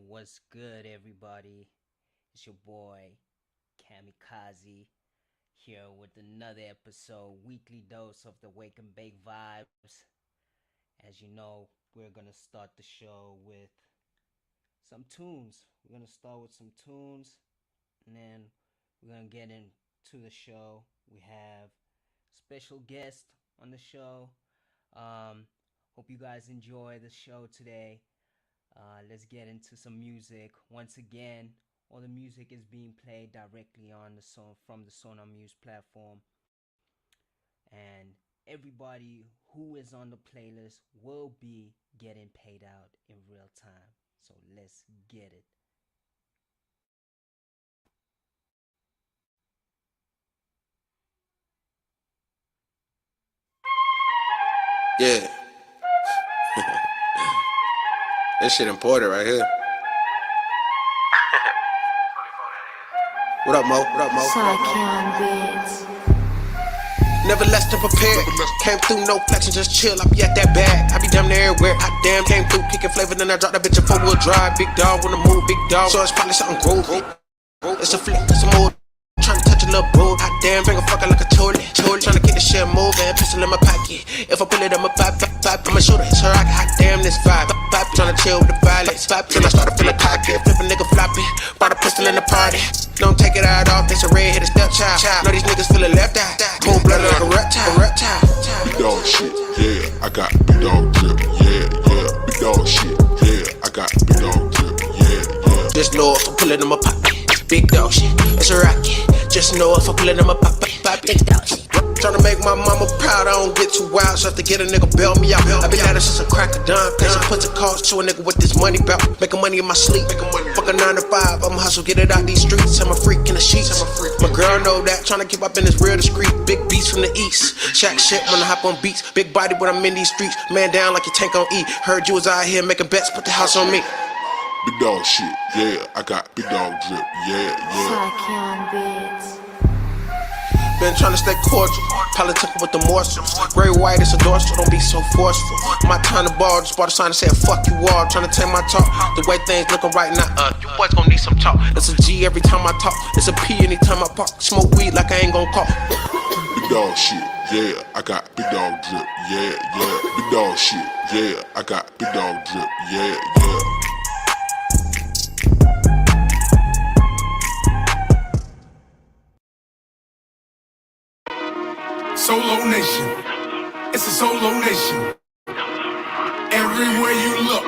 What's good, everybody? It's your boy, Kamikaze, here with another episode, weekly dose of the Wake and Bake vibes. As you know, we're gonna start the show with some tunes. We're gonna start with some tunes, and then we're gonna get into the show. We have special guest on the show. Um, Hope you guys enjoy the show today. Let's get into some music. Once again, all the music is being played directly on the song from the Sonar Muse platform, and everybody who is on the playlist will be getting paid out in real time. So let's get it. Yeah. That shit important right here. What up, Mo? What up, Mo? Vibez. Never less than prepared. Came through no flexing, just chill. I be at that bag. I be damn near everywhere. I damn came through kicking flavor, then I dropped that bitch in 4-wheel drive. Big dog wanna move, big dog. So it's probably something groovy. It's a flip, it's a move. Tryna touch a little boo. I damn bring a fucker like a toilet. Tryna keep the shit moving. Pistol in my pocket. If I pull it, I'ma pop. I'ma shoot it. It's her rock. Hot damn this vibe. Tryna chill with the violence. Till I start to feel a cocky. Flip a nigga floppy. Brought a pistol in the party. Don't take it out off. This a red headed stepchild. Know these niggas feelin' left eye. Cold blooded like a reptile. Big dog shit, yeah. I got big dog drip, yeah. Big dog shit, yeah. I got big dog drip, yeah. Just know if I pull it in my pocket. Big dog shit, it's a rocket. Just know if I pull it in my pocket. Big dog shit. Tryna make my mama proud, I don't get too wild. So I have to get a nigga bail me out. I been at it since a crack of dime. Place and put the cost to a nigga with this money belt. Making money in my sleep. Fuck a 9 to 5, I'ma hustle, get it out these streets. I'm a freak in the sheets. My girl know that, tryna keep up in this real discreet. Big beats from the east. Shack shit when I hop on beats. Big body when I'm in these streets. Man down like your tank on E. Heard you was out here making bets, put the house on me. Big dog shit, yeah. I got big dog drip, yeah. Vibez. Been tryna stay cordial, political with the morsels. Gray white is a dorsal, don't be so forceful. My time to ball, just bought a sign that said fuck you all. Tryna take my talk, the way things looking right now. You boys gon' need some talk. It's a G every time I talk, it's a P anytime I park. Smoke weed like I ain't gon' call. Big dog shit, yeah. I got big dog drip, yeah. Big dog shit, yeah. I got big dog drip, yeah. Solo nation, it's a solo nation. Everywhere you look,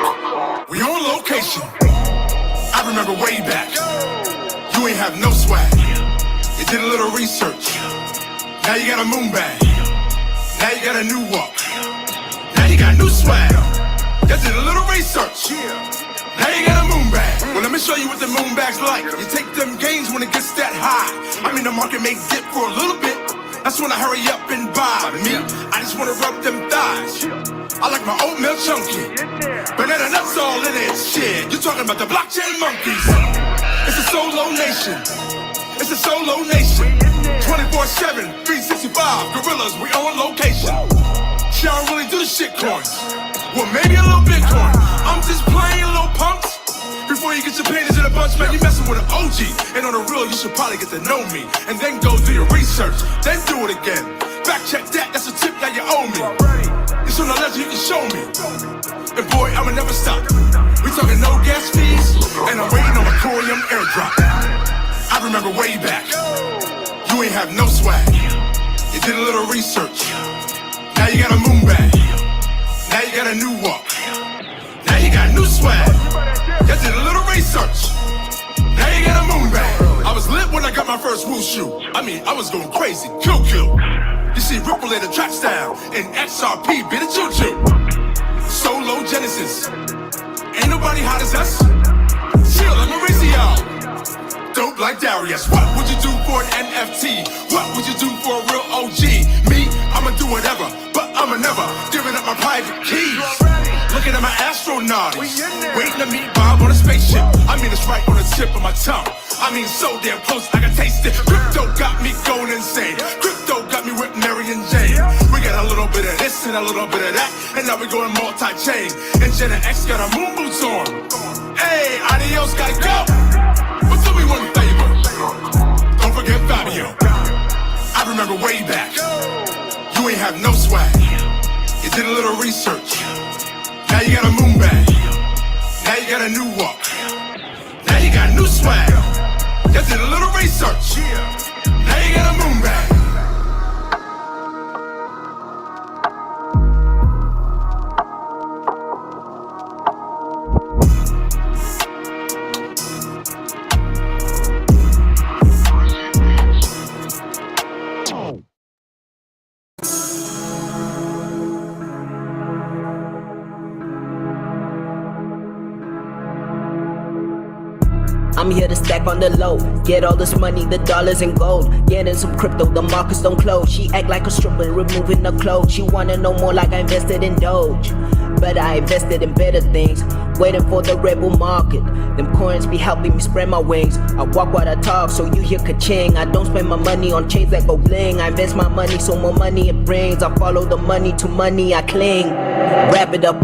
we on location. I remember way back, you ain't have no swag. You did a little research, now you got a moon bag. Now you got a new walk, now you got new swag. You did a little research, now you got a moon bag. Well, let me show you what the moon bag's like. You take them gains when it gets that high. I mean, the market may dip for a little bit. That's when I hurry up and buy me. I just wanna rub them thighs. I like my oatmeal chunky. Banana nuts all in it. Shit, you talking about the blockchain monkeys. It's a solo nation. It's a solo nation. 24/7, 365. Gorillas, we on location. She don't really do the shit coins. Well, maybe a little Bitcoin. I'm just playing little punks. Before you get your panties in a bunch, man, you messing with an OG. And on the real, you should probably get to know me. And then go do your research, then do it again. Fact check that, that's a tip that you owe me. It's on the ledger, you can show me. And boy, I'ma never stop. We talking no gas fees, and I'm waiting on a Corium airdrop. I remember way back, you ain't have no swag. You did a little research, now you got a moon bag. Now you got a new walk, now you got new swag. You did a little research, now you got a moon bag. I was lit when I got my first wushu. I mean, I was going crazy, kill. You see Ripple lay the tracks down, and XRP be the choo-choo. Solo Genesis, ain't nobody hot as us. Chill, let me raise y'all. Dope like Darius. What would you do for an NFT? What would you do for a real OG? Me, I'ma do whatever, but I'ma never giving up my private keys. Looking at my astronauts, waiting to meet Bob on a spaceship. I mean, it's right on the tip of my tongue. I mean, so damn close, I can taste it. Crypto got me going insane. Crypto got me with Mary and Jane. We got a little bit of this and a little bit of that, and now we going multi-chain. And Jenna X got her moon boots on. Hey, adios, gotta go. But do me one favor, don't forget Fabio. I remember way back, you ain't have no swag. You did a little research, now you got a moon bag. Now you got a new walk, now you got new swag. You did a little research, now you got a moon bag. I'm here to stack on the low, get all this money, the dollars and gold. Getting some crypto, the markets don't close. She act like a stripper, removing her clothes. She wanna know more like I invested in Doge, but I invested in better things. Waiting for the rebel market. Them coins be helping me spread my wings. I walk while I talk, so you hear ka-ching. I don't spend my money on chains that go bling. I invest my money, so more money it brings. I follow the money, to money I cling. Wrap it up,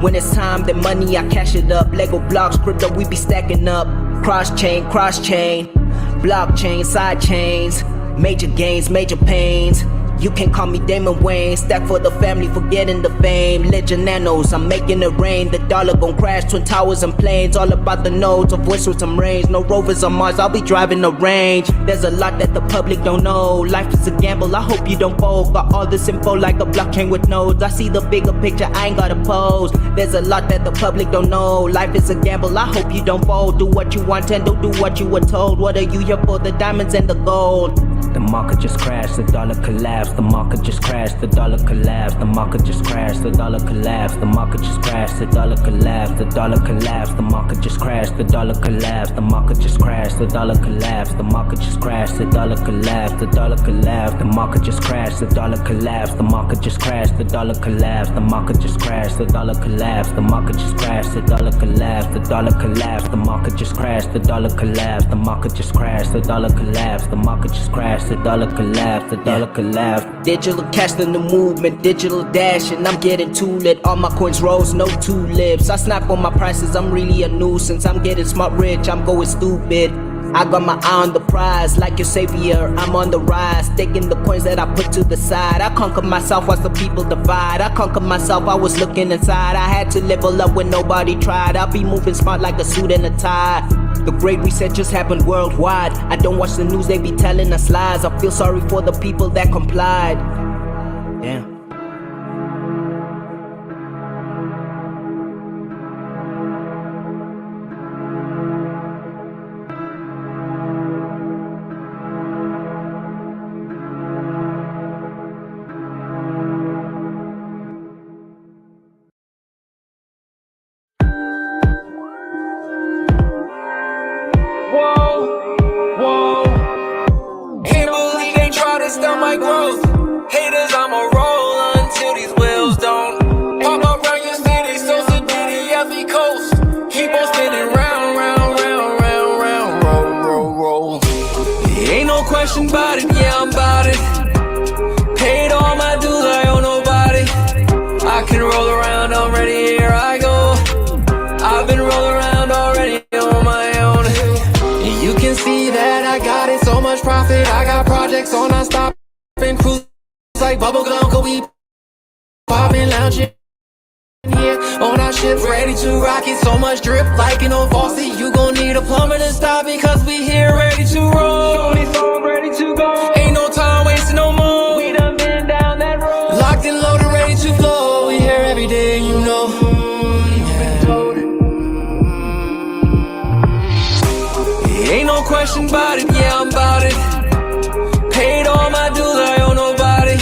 when it's time, then money I cash it up. Lego blocks, crypto, we be stacking up. Cross chain, blockchain, side chains. Major gains, major pains. You can call me Damon Wayne. Stack for the family, forgetting the fame. Legend nanos, I'm making it rain. The dollar gon' crash, twin towers and planes. All about the nodes, of which with some range. No rovers on Mars, I'll be driving the range. There's a lot that the public don't know. Life is a gamble, I hope you don't fold. Got all this info like a blockchain with nodes. I see the bigger picture, I ain't gotta pose. There's a lot that the public don't know. Life is a gamble, I hope you don't fold. Do what you want and don't do what you were told. What are you here for? The diamonds and the gold. The market just crashed, the dollar collapsed. The market just crashed, the dollar collapsed. The market just crashed, the dollar collapsed. The market just crashed, the dollar collapsed. The dollar collapsed, the market just crashed, the dollar collapsed. The market just crashed, the dollar collapsed. The market just crashed, the dollar collapsed. The dollar collapsed, the market just crashed, the dollar collapsed. The market just crashed, the dollar collapsed. The market just crashed, the dollar collapsed. The market just crashed, the dollar collapsed. The dollar collapsed, the market just crashed, the dollar collapsed. The market just crashed, the dollar collapsed. The market just crashed, the dollar collapsed, the dollar collapsed. Digital cash in the movement, digital dash, and I'm getting too lit. All my coins rose, no tulips. I snap on my prices, I'm really a nuisance. I'm getting smart rich, I'm going stupid. I got my eye on the prize, like your savior, I'm on the rise. Taking the coins that I put to the side. I conquer myself whilst the people divide. I conquer myself, I was looking inside. I had to level up when nobody tried. I'll be moving smart like a suit and a tie. The great reset just happened worldwide. I don't watch the news, they be telling us lies. I feel sorry for the people that complied. Damn. Down my growth. Haters, I'ma roll until these wheels don't pop around your city, so sedity, every coast. Keep on spinning round, round, round, round, round, roll, roll, roll. Ain't no question about it, yeah, I'm about it. Paid all my dues, I owe nobody. I can roll around already, here I go. I've been rolling around already on my own. You can see that I got it, so much profit. I got projects on non-stop and cruise like bubblegum, cause we poppin', lounging. Yeah, on our ships, ready to rock it. So much drip like an old faucet. You gon' need a plumber to stop it, cause we here ready to roll. Ready to go. Ain't no time wasting no more. We done been down that road. Locked and loaded, ready to flow. We here every day, you know. Ain't no question about it, yeah, I'm about it. Paid all my dues, I owe nobody.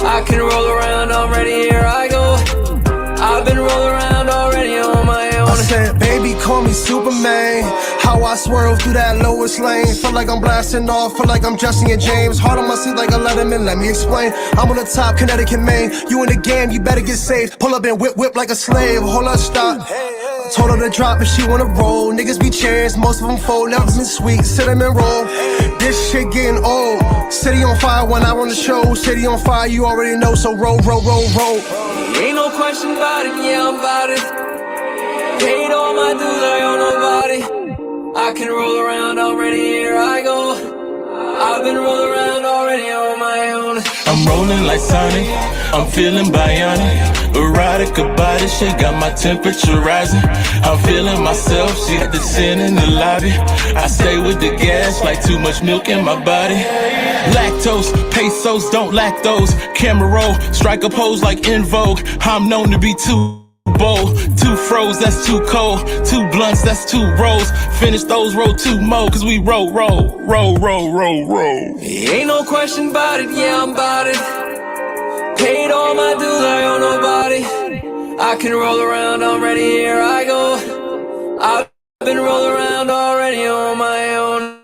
I can roll around already, here I go. I've been rolling around already on my own. I said, baby, call me Superman. How I swerve through that lowest lane. Feel like I'm blasting off, feel like I'm Jesse and James. Heart on my seat like a Letterman, let me explain. I'm on the top, Connecticut, Maine. You in the game, you better get saved. Pull up and whip like a slave, hold up, stop. Told her to drop if she wanna roll. Niggas be chairs, most of them fold. Now I'm in sweet, cinnamon roll. This shit getting old. City on fire when I run the show. City on fire, you already know, so roll, roll, roll, roll. Ain't no question about it, yeah, I'm about it. Paid all my dues, I owe nobody. I can roll around already, here I go. I've been rolling around already on my own. I'm rolling like Sonic, I'm feeling bionic. Erotica body shit got my temperature rising. I'm feeling myself, she had the 10 in the lobby. I stay with the gas like too much milk in my body. Lactose, pesos, don't lack those. Camera roll, strike a pose like In Vogue. I'm known to be too bold. 2 froze, that's too cold. 2 blunts, that's 2 rolls. Finish those, roll 2 more, cause we roll, roll, roll, roll, roll, roll. Ain't no question about it, yeah, I'm about it. Paid all my dues, I owe nobody. I can roll around already, here I go. I've been rolling around already on my own.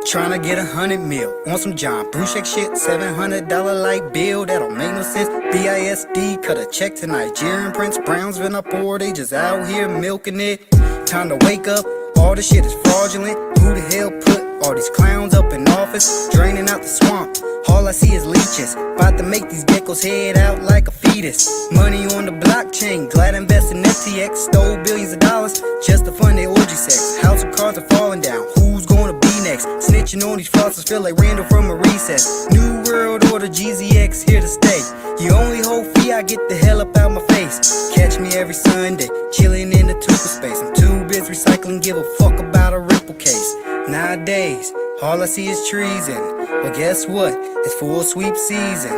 Tryna get 100 mil on some John Bruchek shit. $700 light bill, that don't make no sense. BISD, cut a check to Nigerian Prince. Brownsville up or they just out here milking it. Time to wake up, all this shit is fraudulent. Who the hell put all these clowns up in office? Draining out the swamp, all I see is leeches. About to make these geckos head out like a fetus. Money on the blockchain, glad I invested in FTX. Stole billions of dollars just to fund their orgy sex. House of cards are falling down, who's gonna be next? Snitching on these flossers feel like Randall from a recess. New world order, GZX here to stay. You only hold fee, I get the hell up out my face. Catch me every Sunday, chilling in the Tooper space. I'm too busy recycling, give a fuck about a Ripple case. Nowadays, all I see is treason. Well, guess what? It's full sweep season.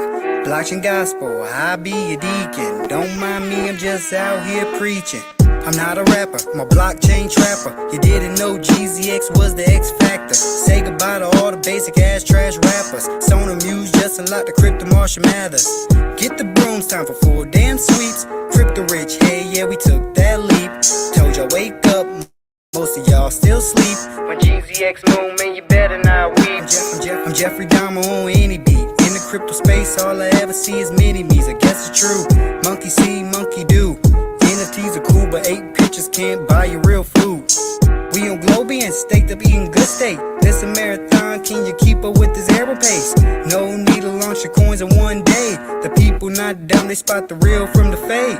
Blockchain gospel, I be a deacon. Don't mind me, I'm just out here preaching. I'm not a rapper, I'm a blockchain trapper. You didn't know GZX was the X factor. Say goodbye to all the basic ass trash rappers. Sona Muse just unlocked the crypto Marshall Mathers. Get the brooms, time for full damn sweeps. Crypto the rich, hey, yeah, we took that leap. Told y'all wake up, most of y'all still sleep. When GZX move, man, you better not weep. I'm Jeffrey Dahmer on any beat. In the crypto space, all I ever see is mini-me's. I guess it's true. Monkey see, monkey do. NFTs are cool, but 8 pictures can't buy you real food. We on Globian, staked up eating good steak. This a marathon, can you keep up with this arrow pace? No need to launch your coins in one day. The people not dumb, they spot the real from the fake.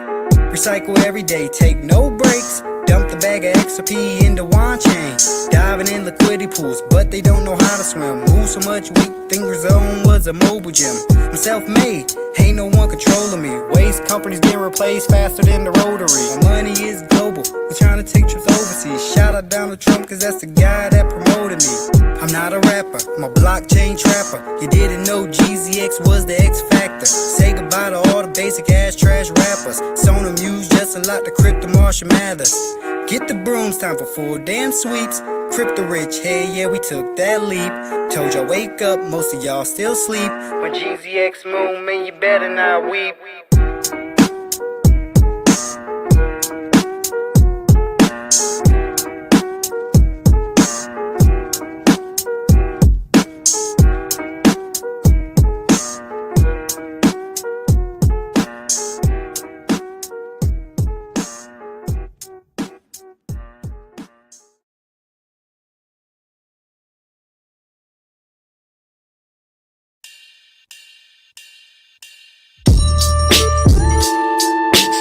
Recycle every day, take no breaks. Dump the bag of XRP into wine chain. Diving in liquidity pools, but they don't know how to swim. Move so much weight, fingers on was a mobile gym. I'm self-made, ain't no one controlling me. Waste companies getting replaced faster than the rotary. My money is global, we're trying to take trips overseas. Shout out Donald Trump, cause that's the guy that promoted me. I'm not a rapper, I'm a blockchain trapper. You didn't know GZX was the X factor. Say goodbye to all the basic ass trash rappers. Sonam used just a lot to Crypto Marshall Mathers. Get the brooms, time for full damn sweeps. Crypto rich, hey, yeah, we took that leap. Told y'all wake up, most of y'all still sleep. When GZX move, man, you better not weep.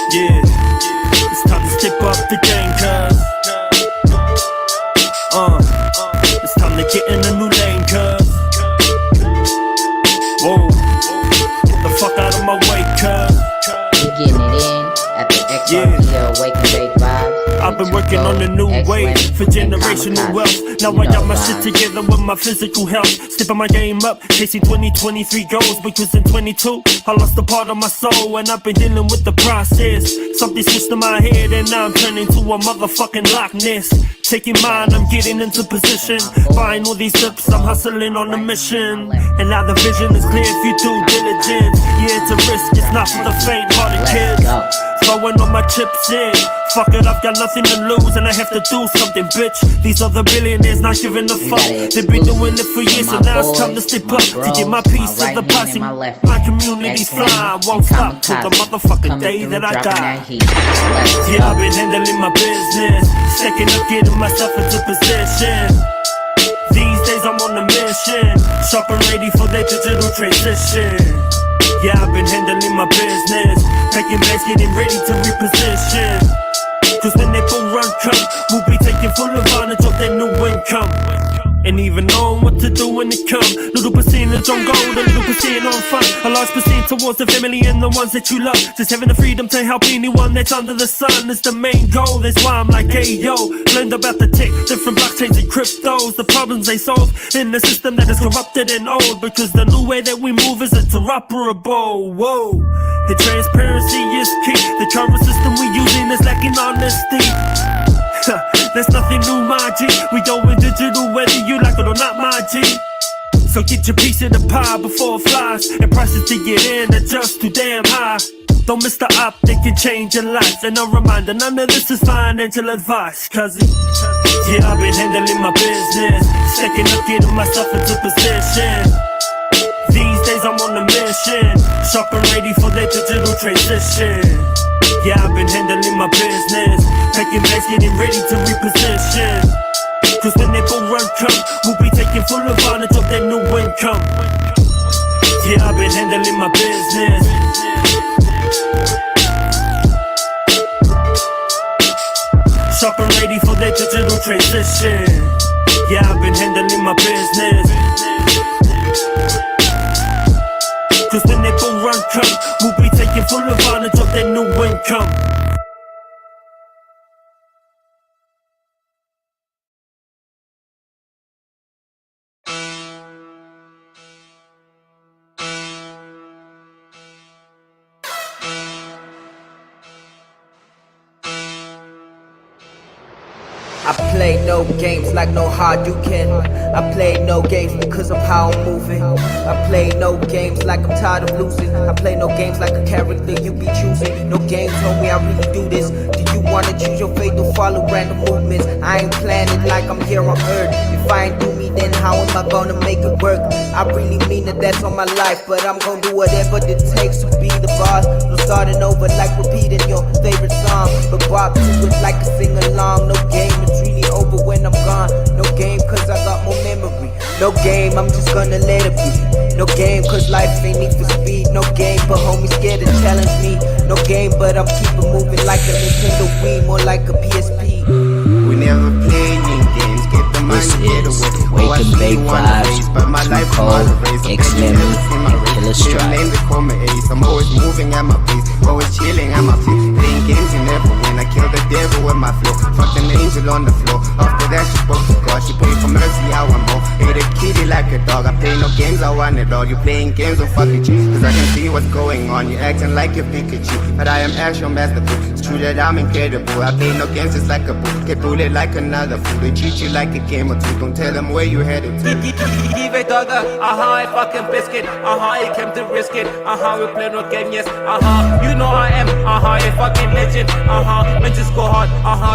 Yeah, it's time to step up the game, cuz it's time to get in a new lane, cuz whoa, get the fuck out of my way, cuz we getting it in at the XRP Wake and Bake Vibes. I've been working on a new way for generational wealth. Now I got my shit together with my physical health. Stepping my game up, chasing 2023 goals. Because in 22, I lost a part of my soul. And I've been dealing with the process. Something switched in my head and now I'm turning to a motherfucking Loch Ness. Taking mine, I'm getting into position. Buying all these tips, I'm hustling on a mission. And now the vision is clear if you do diligence. Yeah, it's a risk, it's not for the faint-hearted kids. Throwing all my chips in. Fuck it, I've got nothing to lose and I have to do something, bitch. These other billionaires not giving a fuck. They've been doing it for years and now it's time to step up to get my piece of the posse. My community's flying, won't stop till the motherfucking day that I die. Yeah, I've been handling my business, stacking up, getting myself into position. These days I'm on a mission, sharp and ready for that digital transition. Yeah, I've been handling my business, packing bags, getting ready to reposition. Cause when that bull run come, we'll be taking full advantage of that new income. And even knowing what to do when it come. Little percentage on gold, a little percent on fun. A large percent towards the family and the ones that you love. Just having the freedom to help anyone that's under the sun is the main goal. That's why I'm like, hey yo, learned about the tech, different blockchains and cryptos. The problems they solve in the system that is corrupted and old. Because the new way that we move is interoperable. Whoa, the transparency is key. The current system we using is lacking honesty. There's nothing new, my G. We going digital whether you like it or not, my G. So get your piece of the pie before it flies. And prices to get in are just too damn high. Don't miss the op, they can change your life. And a reminder, none of this is financial advice, cousin. Yeah, I've been handling my business, stacking up, getting myself into position. These days I'm on a mission, sharp and ready for that digital transition. Yeah, I've been handling my business, packing bags, getting ready to reposition. Cause when that bull run come, we'll be taking full advantage of that new income. Yeah, I've been handling my business. Sharp and ready for that digital transition. Yeah, I've been handling my business. Cause when that bull run come, we'll be taking full advantage of that new income. I play no games like no hard you can. I play no games because of how I'm moving. I play no games like I'm tired of losing. I play no games like a character you be choosing. No games, homie, I really do this. Do you wanna choose your fate or follow random movements? I ain't planning like I'm here on earth. If I ain't do me, then how am I gonna make it work? I really mean that that's on my life, but I'm gonna do whatever it takes to be the boss. No starting over like repeating your favorite song, but Bob to it like a sing-along. No game, it's really over when I'm gone. No game, cause I got more memory. No game, I'm just gonna let it be. No game, cause life ain't need for speed. No game, but homie scared to challenge me. No game, but I'm keeping moving like a Nintendo Wii, more like a PSP. We never playing games, get the money, get away. Wake and Bake Vibes, but my life is Cold, a race. X-Lemmy, Killer Strike. Name they call me Ace. I'm always moving at my pace, always chilling at my place. Playing games you never win. I kill the devil with my flow. Fuck an angel on the floor. After that she spoke to God. She paid for mercy, I want more. Hate a kitty like a dog. I play no games, I want it all. You playing games, oh fuck it, cause I can see what's going on. You acting like you're Pikachu, but I am actual masterful. It's true that I'm incredible. I play no games, it's like a book. Get bullied like another fool. They treat you like a game or two. Don't tell them where you headed to. Give a dogger, I fucking biscuit, I came to risk it, we play no game, yes, you know I am, a fucking legend, men just go hard,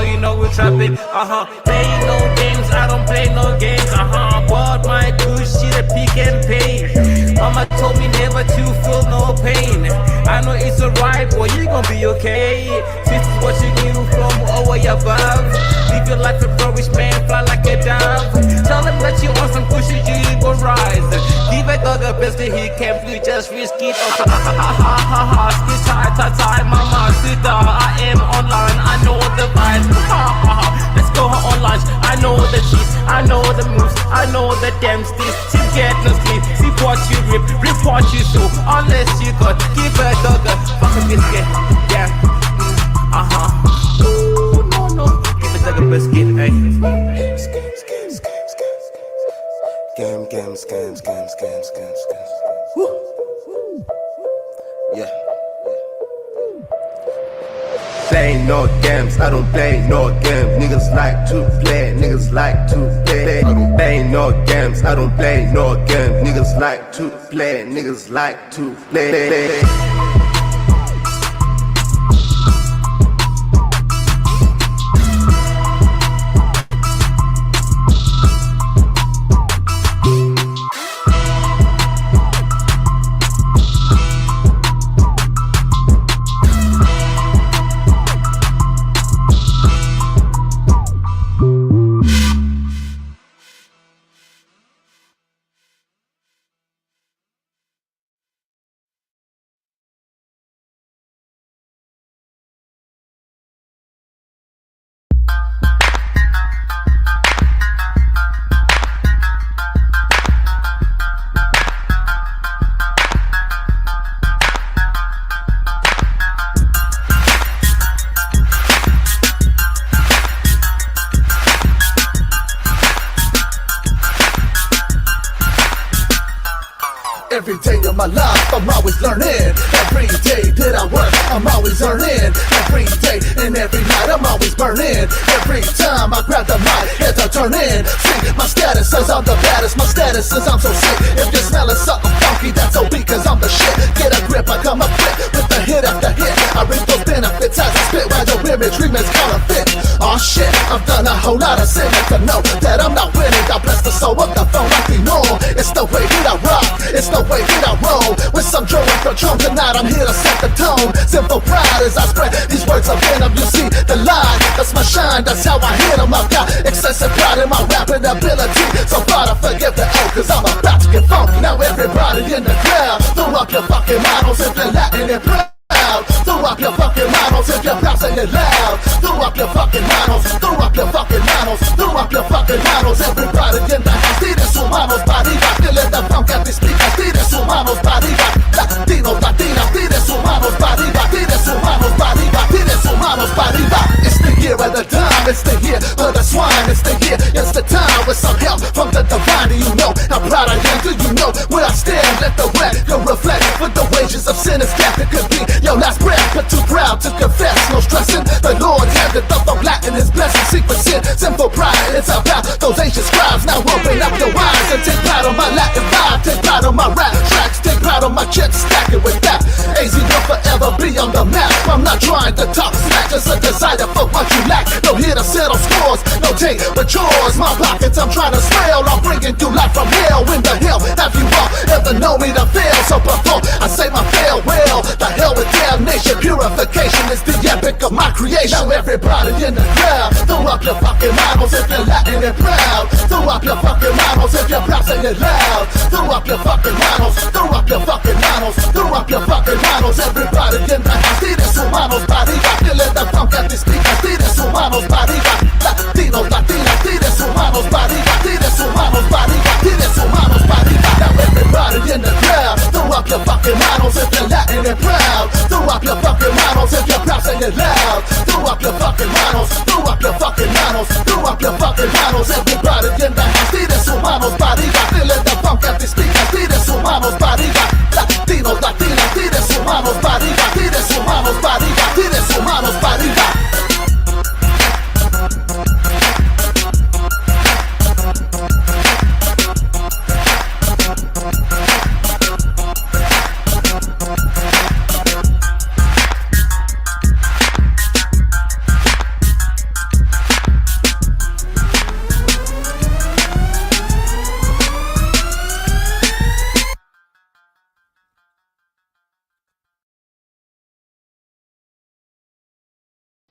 you know we trap it, play no games, I don't play no games, bought my good shit at Pick and Pay, mama told me never to feel no pain, I know it's alright, boy, you gon' be okay, this is what you get from way above, live your life a flourish, man, fly like a dove, tell them that you want some cushion, you gon' rise, give a dog a biscuit, he can't flee, just risk it, skit tie, mama, sit down, I am online, I know the vibes, let's go online, I know the cheese, I know the moves, I know the damn sticks, to get no sleep, see what you rip what you show, unless you got, give a dog a fucking biscuit, yeah, ooh, no, give a dog a biscuit, hey. Scams. Woo. Yeah. Play no games, I don't play no games. Niggas like to play, niggas like to play. I don't play no games, I don't play no games. Niggas like to play, niggas like to play. Every day of my life, I'm always learning. Every day that I work, I'm always earning. Every day and every night, I'm always burning. Every time I grab the mic, heads are turning. See, my status says I'm the baddest. My status says I'm so sick. If you're smelling something funky, that's OB, cause I'm the shit. Get a grip, I come up quick with the hit after hit. I reap those benefits as I spit while your imagery is counterfeit. Aw shit, I've done a whole lot of sinning to know that I'm not winning. God bless the soul of the phone like we know. It's the way that I rock, it's the way that I roll. With some drum and control tonight, I'm here to set the tone. Simple pride as I spread these words of venom. You see the line, that's my shine, that's how I hit them. I've got excessive pride in my rapping ability. So Father, forgive the oath, cause I'm about to get funky. Now everybody in the crowd, throw up your fucking models if you're Latin and proud. Throw up your fucking models if you're bouncing it loud. Throw up your fucking models, throw up your fucking models, throw up your fucking models. Everybody in the house, tienes humanos para arriba. Feeling the funk at these speakers, tienes humanos para arriba. Latinos, latinas, tienes humanos para arriba. Tienes humanos para arriba, tienes humanos para arriba. It's the year of the time, it's the year of the swine. It's the year, it's the time with some help from the divine. Do you know how proud I am? Do you know where I stand? Let the record reflect with the wages of sin. sin is death, it could be your last breath, but too proud to confess. No stressing, the Lord handed up the black and his blessing. Secret sin, sinful pride, it's about those ancient scribes. Now open up your eyes and take pride on my Latin vibe, take pride on my rap tracks, take pride on my chips, stack it with that. AZ will forever be on the map. I'm not trying to talk smack, just a desire for what you lack. No here to settle scores, no take but yours. My pockets I'm trying to spell, I'm bringing you life from hell. When the hell have you all ever known me to fail? So before I say my farewell, the hell with damnation. Purification is the epic of my creation. Now everybody in the crowd, throw up your fucking models if you're Latin and proud. Throw up your fucking models if you're proud, say it loud. Throw up your fucking models, throw up your fucking models, throw up your fucking models. Everybody in the house, tienes humanos, barriga. Feeling the funk at the speakers, tienes humanos, barriga. Latinos, latinas, tienes humanos, barriga. Tienes humanos, barriga, tienes humanos, barriga. Now everybody in the crowd, throw up your fucking models if you're Latin and proud. Throw up your fucking models if you're proud, say it loud. Throw up your fucking models, throw up your fucking models, throw up your fucking models. Everybody in the house, tienes humanos, barriga. Feeling the funk at the speakers, tienes humanos, barriga. Latinos, latinas, tienes humanos, barriga. Tienes humanos, barriga, tienes humanos, barriga.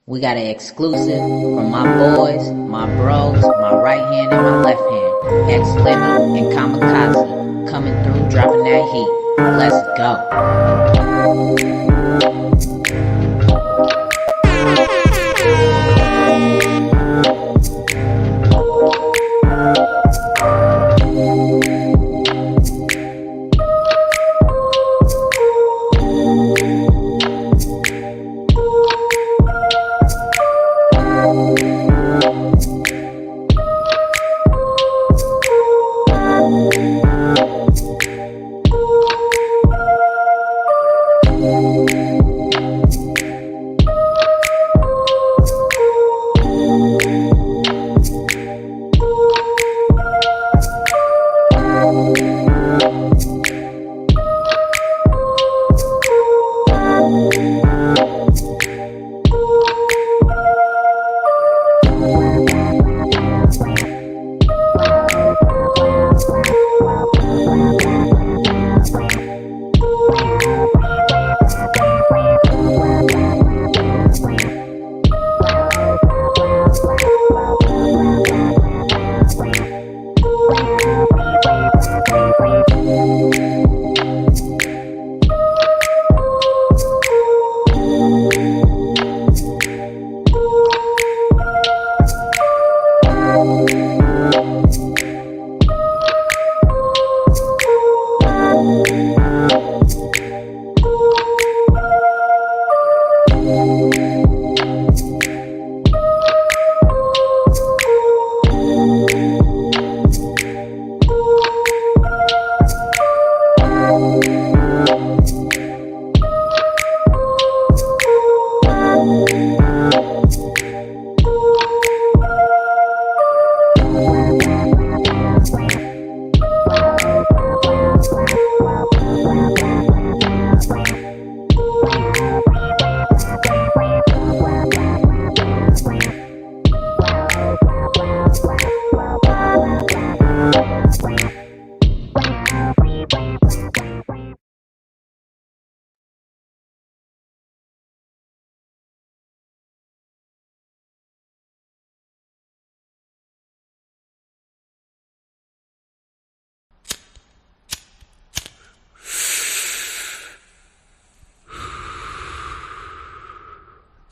We got an exclusive from my boys, my bros, my right hand and my left hand. X-Lemon and Kamikaze coming through, dropping that heat. Let's go.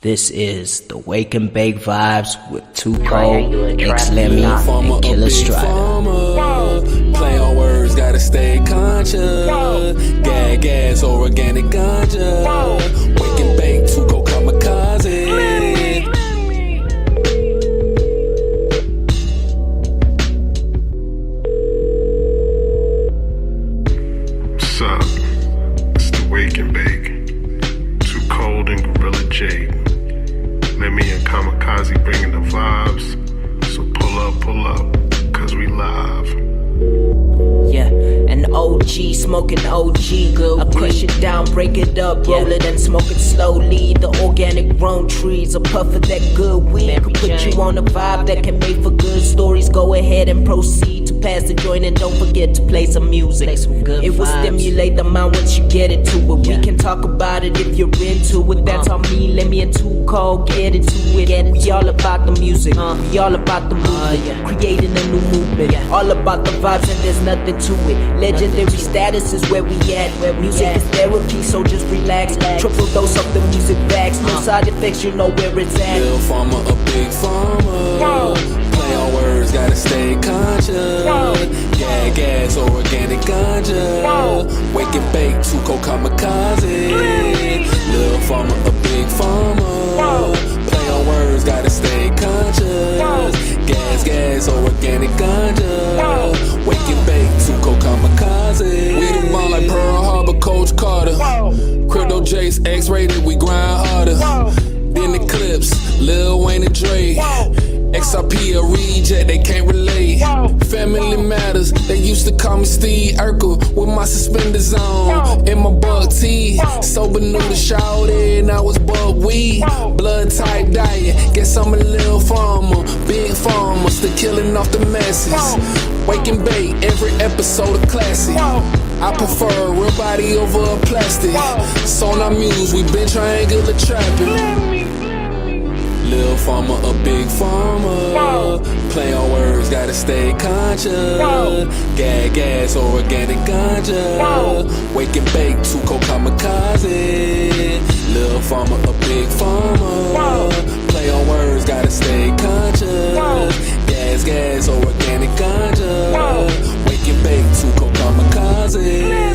This is the Wake and Bake Vibes with Tuco, X-Lemmy, and Killer Strider. Play on words, gotta stay conscious. Gag gas or organic ganja. Wake and Bake, Tuco, Kamikaze. What's up? It's the Wake and Bake. smoking OG. I crush it down, break it up, roll it and smoke it slowly. The organic grown trees, a puff of that good weed could put you on a vibe that can make for good stories. Go ahead and proceed to pass the joint and don't forget to play some music. It will stimulate the mind once you get into it. We can talk about it if you're into it. That's all me, let me in too cold, get into it. We all about the music, we all about the movement, creating a new movement. All about the vibes and there's nothing to it. Legendary status is where we at. Music is therapy, so just relax. Triple dose of the music bags, no side effects, you know where it's at. Little farmer, a big farmer. Play on words, gotta stay conscious. Gas or organic ganja. Wake and bake, Tuco kamikaze. Little farmer, a big farmer. Play on words, gotta stay conscious. Gas or organic ganja. Wake and bake, Tuco kamikaze. We the ball like Pearl Harbor, Coach Carter. Crypto Jace, X-rated, we grind harder. Then the clips, Lil Wayne and Dre. XRP a reject, they can't relate. Family matters, they used to call me Steve Urkel with my suspenders on. In my buck tee, sober new to shout in, I was buck weed. Blood type diet, guess I'm a little farmer. Big farmer, still killing off the masses. Wake and bake, every episode a classic. I prefer real body over a plastic. Sonar Muse, we been triangular trapping. Lil farmer, a big farmer. Play on words, gotta stay conscious. Gas or organic ganja. Wake and bake, Tuco kamikaze. Lil farmer, a big farmer. Play on words, gotta stay conscious. Gas or organic ganja. Wake and bake, Tuco kamikaze.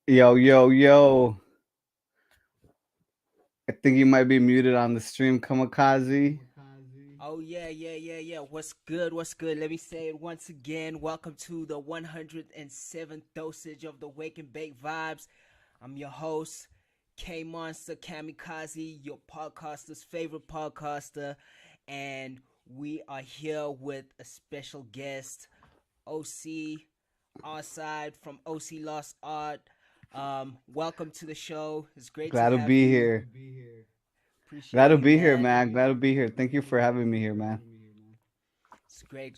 Yo, yo, yo. I think you might be muted on the stream, Kamikaze. Oh yeah. What's good? What's good? Let me say it once again. Welcome to the 107th dosage of the Wake and Bake Vibes. I'm your host, K Monster Kamikaze, your podcaster's favorite podcaster, and we are here with a special guest, OC Arsyde from OC Lost Art. Welcome to the show. It's great Glad to to have be you. here. Appreciate Glad to you, be here, man. man. Glad to be here. Thank you for having me here, man. It's great.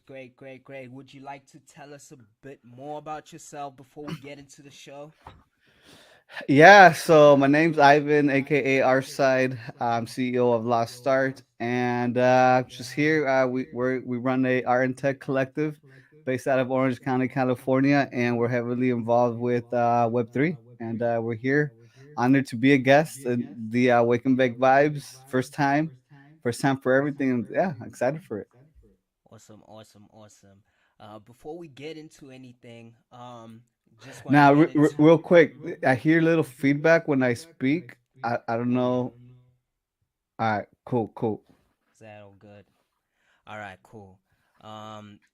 Would you like to tell us a bit more about yourself before we get into the show? Yeah, so my name's Ivan, aka Arsyde. I'm CEO of Lost Start, and just here we run a art and tech collective based out of Orange County, California, and we're heavily involved with Web3. And we're here, honored to be a guest in the Wake and Bake Vibes. First time for everything. And yeah, excited for it. Awesome. Before we get into anything, just want to Now, get into. real quick, I hear little feedback when I speak. I don't know. All right, cool. Is that all good? All right, cool.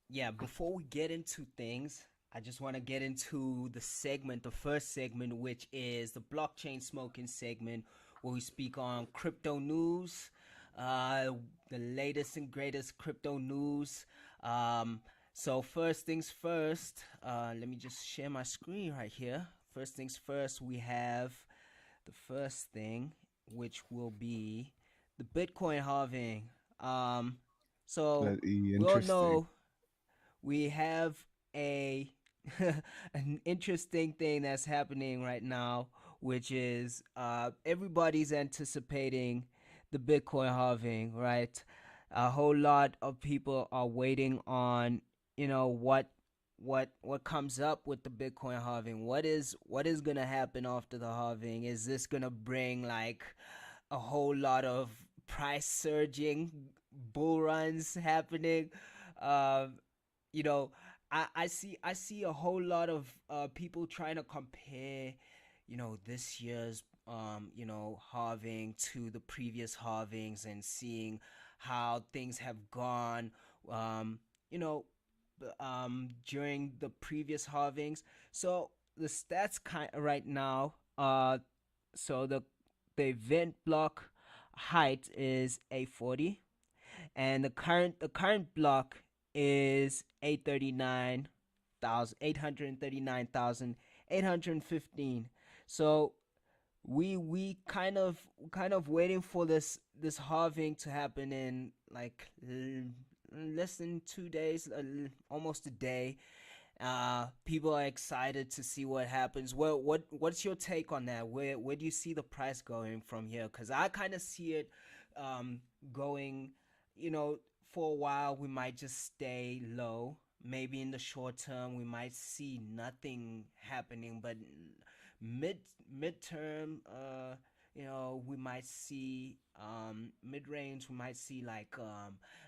Yeah, before we get into things, I just want to get into the first segment, which is the blockchain smoking segment, where we speak on crypto news, the latest and greatest crypto news. So first things first, let me just share my screen right here. First things first, we have the first thing, which will be the Bitcoin halving. So we all know we have a an interesting thing that's happening right now, which is everybody's anticipating the Bitcoin halving, right? A whole lot of people are waiting on, what what comes up with the Bitcoin halving. What is gonna happen after the halving? Is this gonna bring like a whole lot of price surging, bull runs happening? Um, you know, I see a whole lot of people trying to compare, this year's halving to the previous halvings and seeing how things have gone. Um, you know, during the previous halvings. So the stats kind right now, so the event block height is 840, and the current block is 839,815. So we kind of waiting for this halving to happen in like less than 2 days, almost a day. People are excited to see what happens. What's your take on that? Where do you see the price going from here? Because I kind of see it going, you know, for a while we might just stay low. Maybe in the short term we might see nothing happening, but mid midterm, we might see mid range. We might see like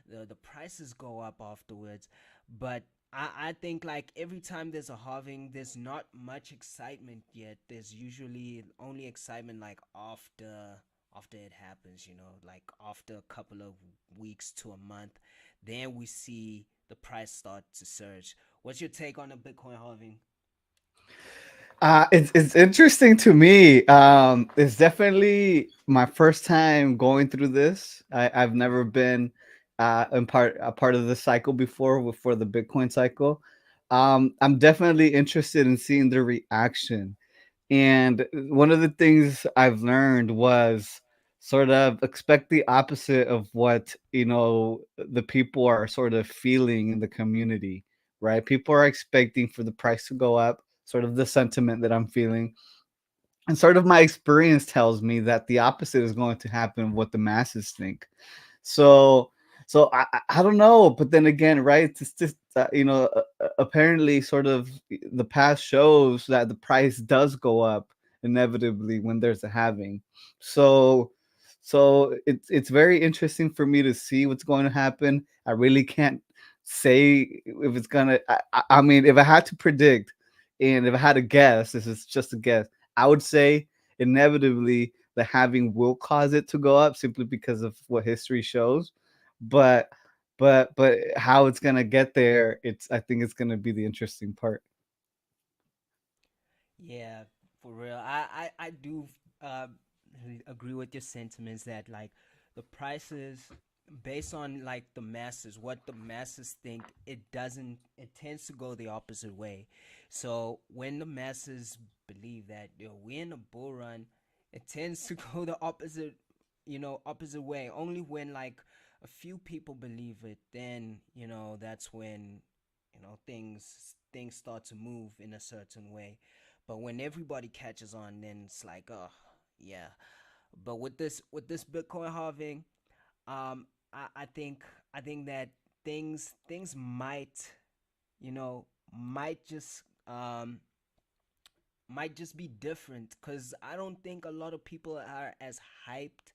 the prices go up afterwards, but I think like every time there's a halving, there's not much excitement yet. There's usually only excitement like after it happens, like after a couple of weeks to a month, then we see the price start to surge. What's your take on the Bitcoin halving? It's interesting to me. It's definitely my first time going through this. I've never been a part of the cycle before the Bitcoin cycle. I'm definitely interested in seeing the reaction. And one of the things I've learned was sort of expect the opposite of what the people are sort of feeling in the community, right? People are expecting for the price to go up, sort of the sentiment that I'm feeling, and sort of my experience tells me that the opposite is going to happen what the masses think. So so I don't know, but then again, right, it's just apparently sort of the past shows that the price does go up inevitably when there's a halving. So so it's very interesting for me to see what's going to happen. I really can't say if it's gonna I mean, if I had to predict and if I had to guess, this is just a guess, I would say inevitably the halving will cause it to go up simply because of what history shows. But but how it's gonna get there, I think it's gonna be the interesting part. Yeah, for real. I do agree with your sentiments that like the prices based on like the masses, what the masses think, it tends to go the opposite way. So when the masses believe that we're in a bull run, it tends to go the opposite way. Only when like a few people believe it, then that's when things start to move in a certain way. But when everybody catches on, then it's like, oh, yeah. But with this Bitcoin halving, I think that things you know might just um might just be different, because I don't think a lot of people are as hyped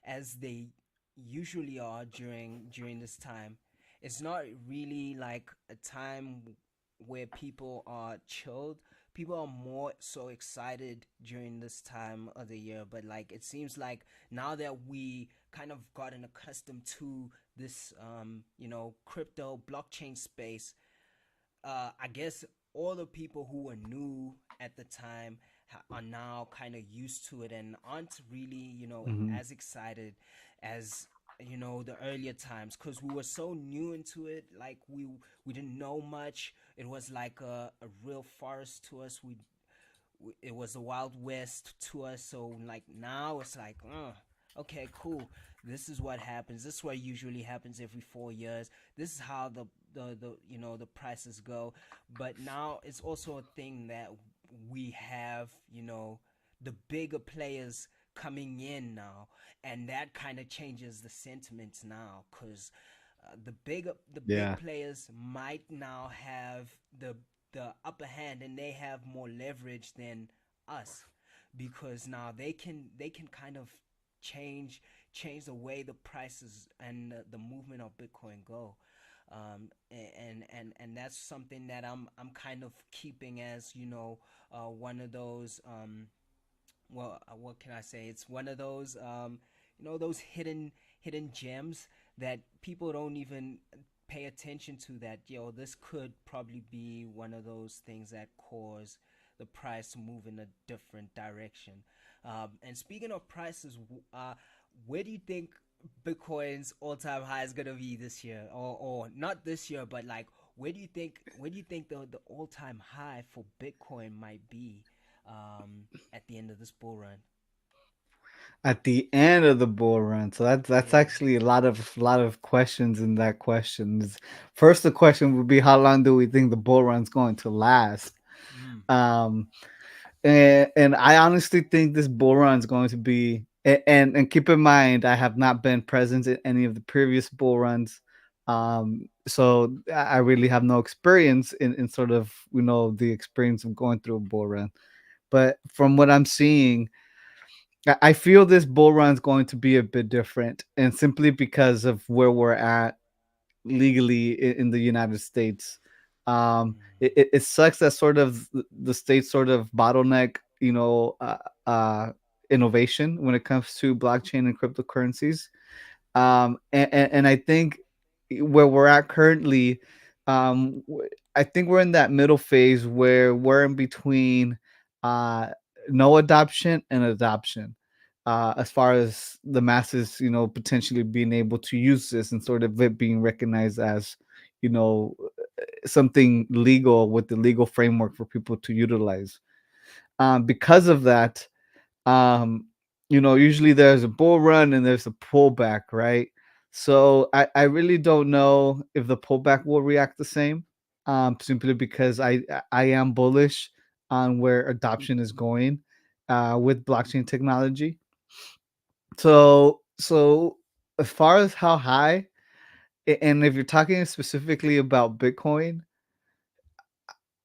as they usually are during this time. It's not really like a time where people are chilled. People are more so excited during this time of the year, but like it seems like now that we kind of gotten accustomed to this crypto blockchain space, I guess all the people who were new at the time are now kind of used to it and aren't really, Mhm. as excited as the earlier times, because we were so new into it. Like we didn't know much. It was like a real forest to us. It was the wild west to us. So like now it's like, okay, cool. This is what happens. This is what usually happens every 4 years. This is how the prices go. But now it's also a thing that we have, the bigger players coming in now, and that kind of changes the sentiments now, because The big Yeah. players might now have the upper hand, and they have more leverage than us, because now they can kind of change the way the prices and the movement of Bitcoin go. And that's something that I'm kind of keeping as, one of those, what can I say? It's one of those, those hidden gems that people don't even pay attention to. That, this could probably be one of those things that cause the price to move in a different direction. And speaking of prices, where do you think Bitcoin's all-time high is gonna be this year, or not this year, but like, where do you think the all-time high for Bitcoin might be, at the end of this bull run? At the end of the bull run. So that's Yeah. actually a lot of questions in that question. First, the question would be, how long do we think the bull run's going to last? Mm. Um, and I honestly think this bull run is going to be, and keep in mind, I have not been present in any of the previous bull runs. So I really have no experience in sort of, the experience of going through a bull run. But from what I'm seeing, I feel this bull run is going to be a bit different, and simply because of where we're at legally in the United States. It sucks that sort of the state sort of bottleneck, uh, innovation when it comes to blockchain and cryptocurrencies. And I think where we're at currently, I think we're in that middle phase where we're in between uh, no adoption and adoption. As far as the masses, potentially being able to use this and sort of it being recognized as, you know, something legal with the legal framework for people to utilize. Because of that, um, usually there's a bull run and there's a pullback, right? So I really don't know if the pullback will react the same, simply because I am bullish on where adoption is going with blockchain technology. So as far as how high, and if you're talking specifically about Bitcoin,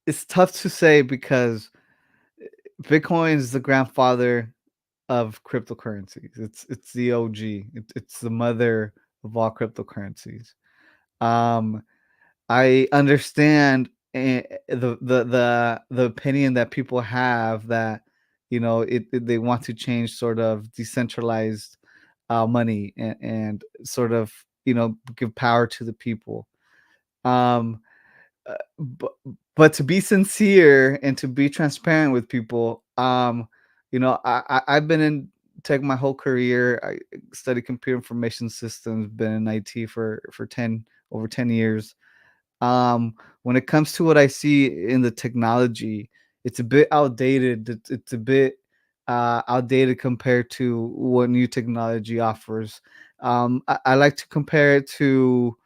it's tough to say because Bitcoin is the grandfather of cryptocurrencies. It's the OG. It's the mother of all cryptocurrencies. Um, I understand the opinion that people have that, they want to change sort of decentralized money, and sort of, give power to the people. Um, but to be sincere and to be transparent with people, I've been in tech my whole career. I studied computer information systems, been in IT for 10 over 10 years. When it comes to what I see in the technology, it's a bit outdated. It's a bit outdated compared to what new technology offers. I like to compare it to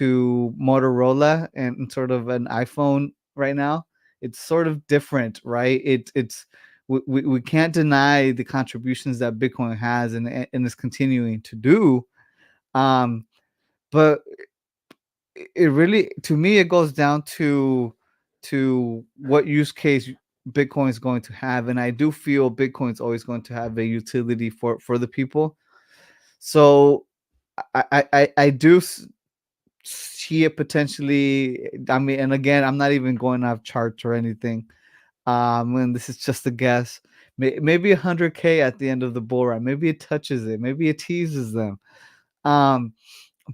Motorola and sort of an iPhone right now. It's sort of different, right? It's we can't deny the contributions that Bitcoin has and is continuing to do. Um, but it really, to me, it goes down to what use case Bitcoin is going to have, and I do feel Bitcoin is always going to have a utility for the people. So I do see it potentially. I mean, and again, I'm not even going off charts or anything. And this is just a guess. Maybe 100K at the end of the bull run. Maybe it touches it. Maybe it teases them. Um,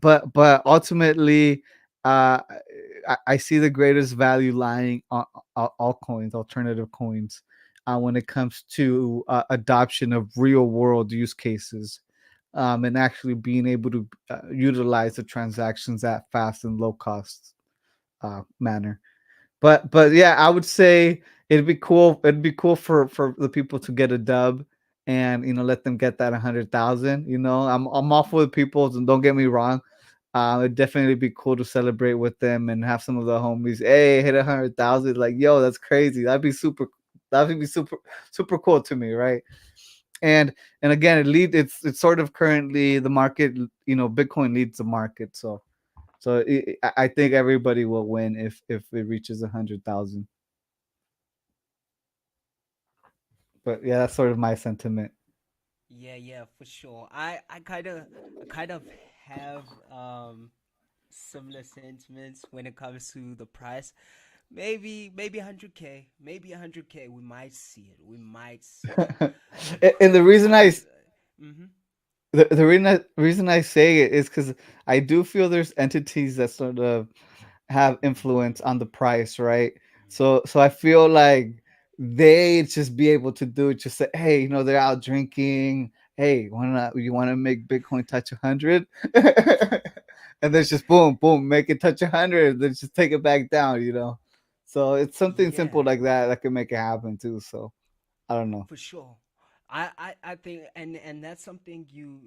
but ultimately, uh, I see the greatest value lying on altcoins, alternative coins, when it comes to adoption of real world use cases, and actually being able to utilize the transactions at fast and low cost manner. But yeah, I would say it'd be cool. It'd be cool for the people to get a dub, and let them get that 100,000. I'm all for the people. And don't get me wrong. It'd definitely be cool to celebrate with them and have some of the homies. Hey, hit 100,000! Like, yo, that's crazy. That'd be super. That'd be super cool to me, right? And again, it's sort of currently the market. Bitcoin leads the market, so So I think everybody will win if it reaches 100,000. But yeah, that's sort of my sentiment. Yeah, yeah, for sure. I kind of have similar sentiments when it comes to the price. Maybe 100K, maybe 100K. We might see it. We might see it And the reason because. Mm-hmm. reason I say it is because I do feel there's entities that sort of have influence on the price, right? So I feel like they just be able to do it. Just say, hey, they're out drinking. Hey, you wanna make Bitcoin touch 100? And then just boom, boom, make it touch 100. Then just take it back down. So it's something simple Yeah, like that that can make it happen too. So I don't know. for sure. I think and that's something you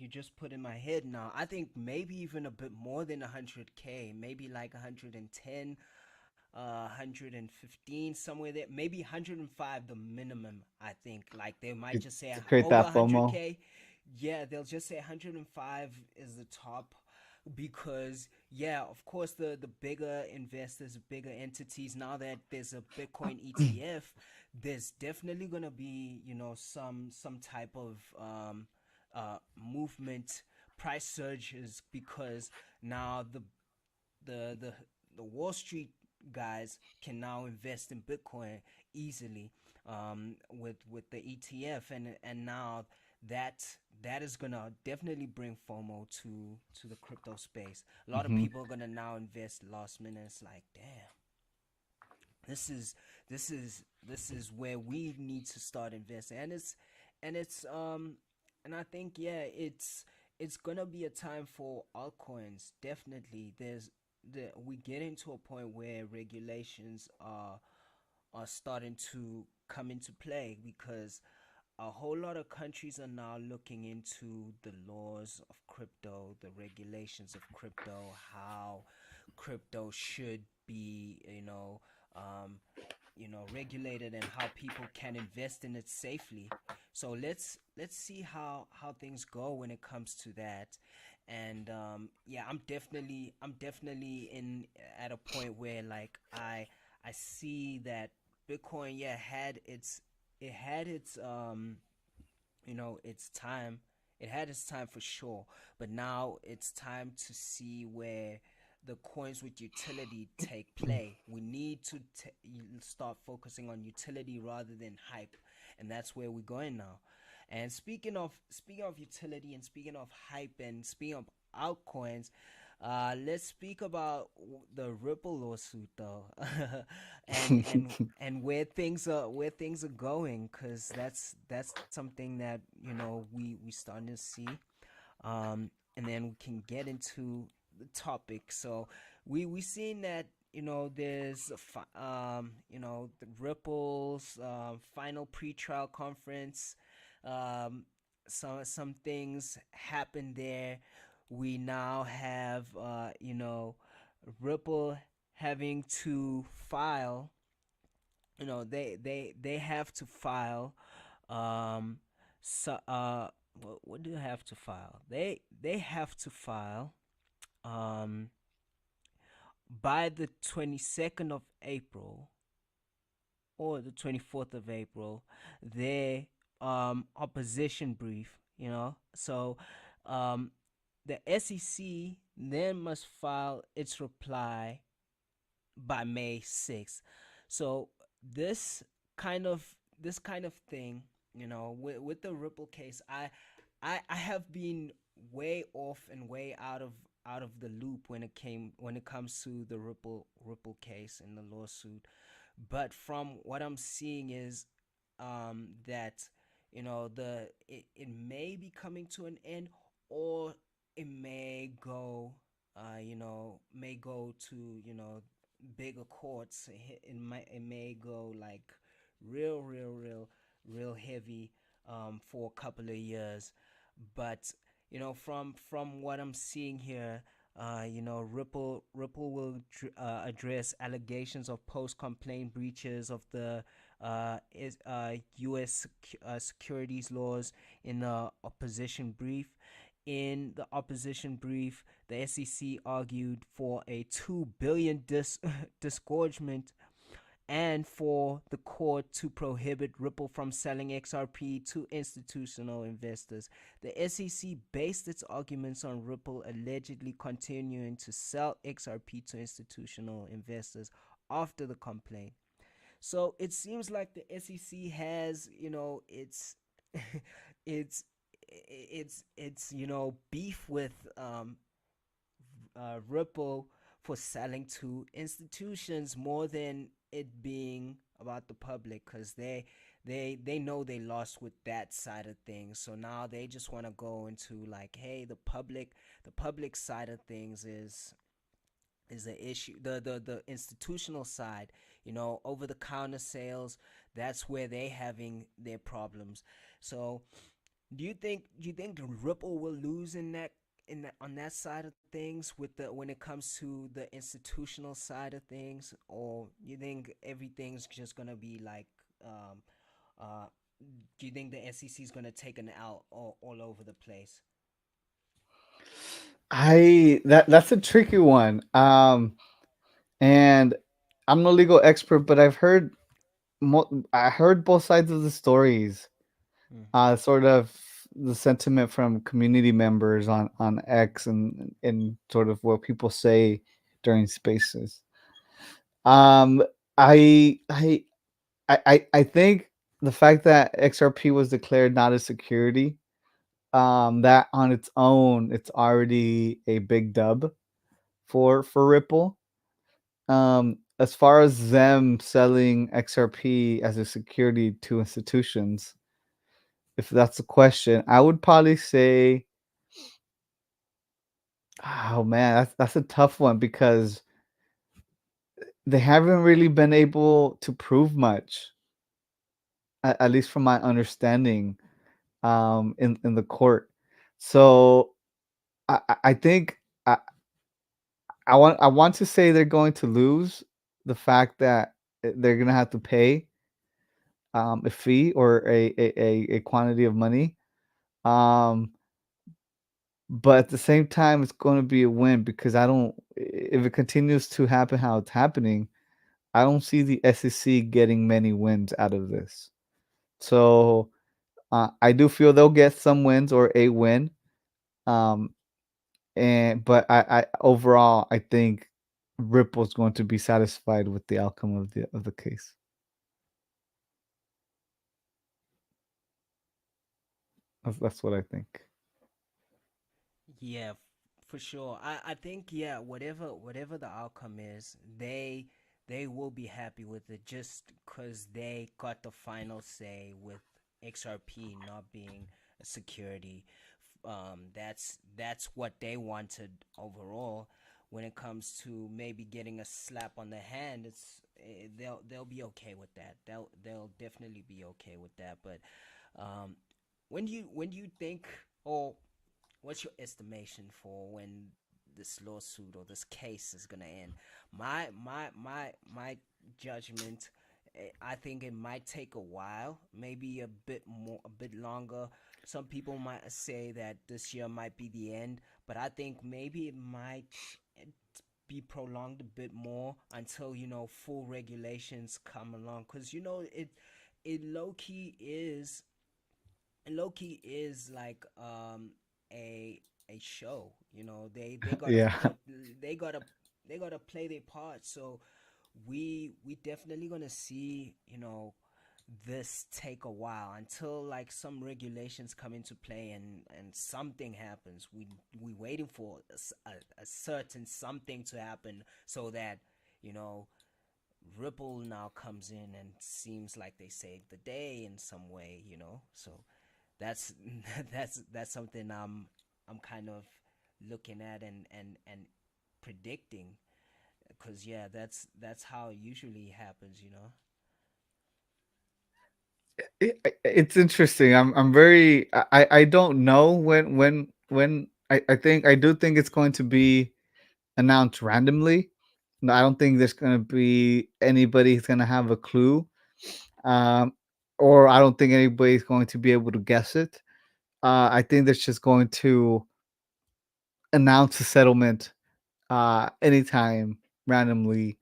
just put in my head now. I think maybe even a bit more than 100K, maybe like 110, 115, somewhere there, maybe 105 the minimum. I think like they might just say To create over that FOMO. 100K. Yeah, they'll just say 105 is the top, because yeah, of course, the bigger investors, bigger entities, now that there's a Bitcoin ETF, there's definitely gonna be, some type of movement, price surges, because now the the the Wall Street guys can now invest in Bitcoin easily, with the ETF, and now that that is gonna definitely bring FOMO to the crypto space. A lot of Hmm. people are gonna now invest last minute. It's like, damn, this is this is where we need to start investing, and and I think, yeah, it's gonna be a time for altcoins. Definitely, we get into a point where regulations are starting to come into play, because a whole lot of countries are now looking into the laws of crypto, the regulations of crypto, how crypto should be, regulated, and how people can invest in it safely. So let's see how things go when it comes to that. And yeah, I'm definitely in at a point where, like, I see that Bitcoin, yeah, had its its time. It had its time for sure, but now it's time to see where the coins with utility take play. We need to start focusing on utility rather than hype, and that's where we're going now. And speaking of utility, and speaking of hype, and speaking of altcoins, let's speak about the Ripple lawsuit, though, and where things are going, because that's something that we starting to see, and then we can get into the topic. So we seen that, there's the Ripple's final pre-trial conference. Some things happened there. We now have Ripple having to file. They have to file. So what do they have to file? They have to file um by the 22nd of April, or the 24th of April, their opposition brief. So um the SEC then must file its reply by May 6th. So this this kind of thing, with the Ripple case, I have been way off and way out of the loop when it comes to the Ripple case and the lawsuit. But from what I'm seeing is that it may be coming to an end, or it may go to bigger courts. It may go like real heavy for a couple of years. But from what I'm seeing here, Ripple will address allegations of post-complaint breaches of the U.S. Securities laws in the opposition brief. In the opposition brief, the SEC argued for a 2 billion disgorgement and for the court to prohibit Ripple from selling XRP to institutional investors. The SEC based its arguments on Ripple allegedly continuing to sell XRP to institutional investors after the complaint. So it seems like the SEC has, it's beef with Ripple for selling to institutions more than it being about the public, because they know they lost with that side of things. So now they just want to go into like, hey, the public side of things is the issue. The institutional side, over the counter sales, that's where they having their problems. So do you think Ripple will lose on that side of things with the when it comes to the institutional side of things, or you think everything's just gonna be like, um uh do you think the SEC is gonna take an out all over the place? I that's a tricky one. And I'm no legal expert, but I heard both sides of the stories. Sort of the sentiment from community members on X and sort of what people say during spaces. Um, I think the fact that XRP was declared not a security, that on its own, it's already a big dub for Ripple. As far as them selling XRP as a security to institutions, if that's the question, I would probably say, oh man, that's a tough one because they haven't really been able to prove much, at least from my understanding, in the court. So I think I want to say they're going to lose the fact that they're gonna have to pay a fee or a quantity of money. Um, but at the same time, it's going to be a win because I don't. If it continues to happen how it's happening, I don't see the SEC getting many wins out of this. So I do feel they'll get some wins or a win. Um, and but I overall I think Ripple's going to be satisfied with the outcome of the case. That's what I think. Yeah, for sure. I think, yeah, whatever the outcome is, they will be happy with it just because they got the final say with XRP not being a security. That's what they wanted overall. When it comes to maybe getting a slap on the hand, they'll be okay with that. They'll definitely be okay with that. But um, when do you think, or what's your estimation for when this lawsuit or this case is gonna end? My judgment, I think it might take a while, maybe a bit longer. Some people might say that this year might be the end, but I think maybe it might be prolonged a bit more until full regulations come along, because it low key is like a show. They gotta Yeah. they gotta they gotta play their part. So we definitely gonna see this take a while until like some regulations come into play and something happens. We waiting for a certain something to happen so that you know Ripple now comes in and seems like they saved the day in some way. So that's that's something I'm kind of looking at and predicting, because yeah, that's how it usually happens. It's interesting. I'm very I don't know when I think I do think it's going to be announced randomly. No, I don't think there's going to be anybody who's going to have a clue. Um or I don't think anybody's going to be able to guess it. I think that's just going to announce a settlement anytime randomly.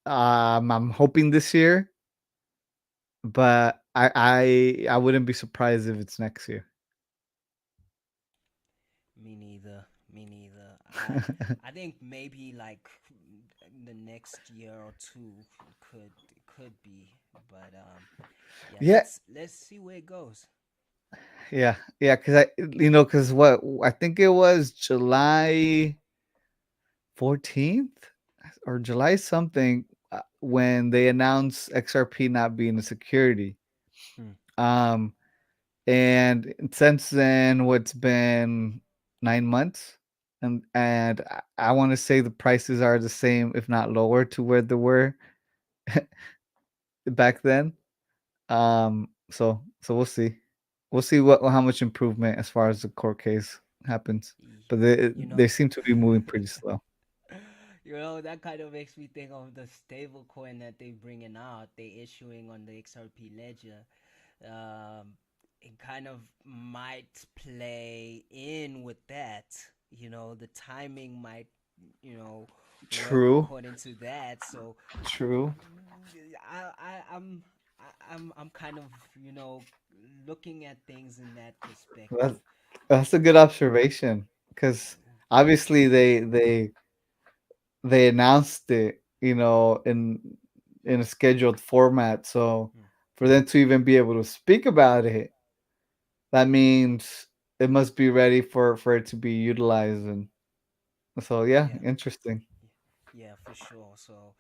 I'm hoping this year, but I wouldn't be surprised if it's next year. Me neither. Me neither. I think maybe like the next year or two could be, but yeah. Yeah, Let's see where it goes. yeah, because because what I think it was July 14th or July something when they announced XRP not being a security. Hmm. Um, and since then, what's been 9 months, and I want to say the prices are the same, if not lower, to where they were back then. So we'll see. We'll see what how much improvement as far as the court case happens, Y- but they You they know, seem to be moving pretty slow. that kind of makes me think of the stable coin that they bringing out. They issuing on the XRP ledger. Um, it kind of might play in with that. The timing might, you know, work True, according to that. So true. I'm kind of looking at things in that That's perspective. that's a good observation because obviously they announced it, in a scheduled format. So Hmm. for them to even be able to speak about it, that means it must be ready for it to be utilized. And so yeah, Yeah, interesting. yeah, for sure. So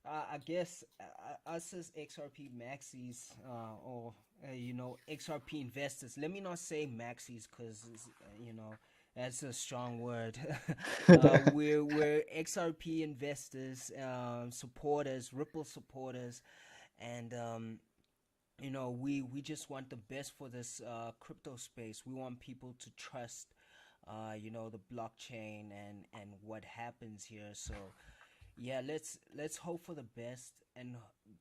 I guess us as XRP maxis or XRP investors. Let me not say maxis because that's a strong word. We're XRP investors, supporters, Ripple supporters, and we just want the best for this crypto space. We want people to trust the blockchain and what happens here. So yeah, let's hope for the best. And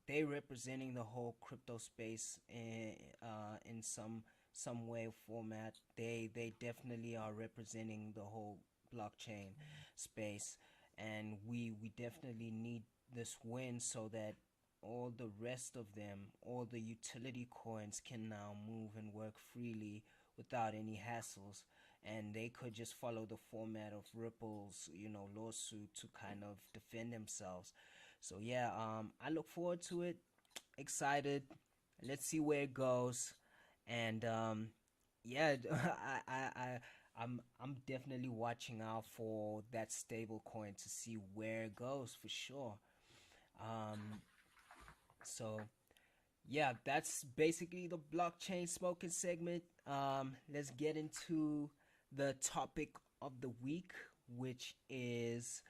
they representing the whole crypto space in some way or format. They definitely are representing the whole blockchain space, and we definitely need this win so that all the rest of them, all the utility coins can now move and work freely without any hassles, and they could just follow the format of Ripple's, lawsuit to kind of defend themselves. So yeah, I look forward to it. Excited. Let's see where it goes, and yeah, I'm definitely watching out for that stable coin to see where it goes for sure. Um, so yeah, that's basically the blockchain smoking segment. Let's get into the topic of the week, which is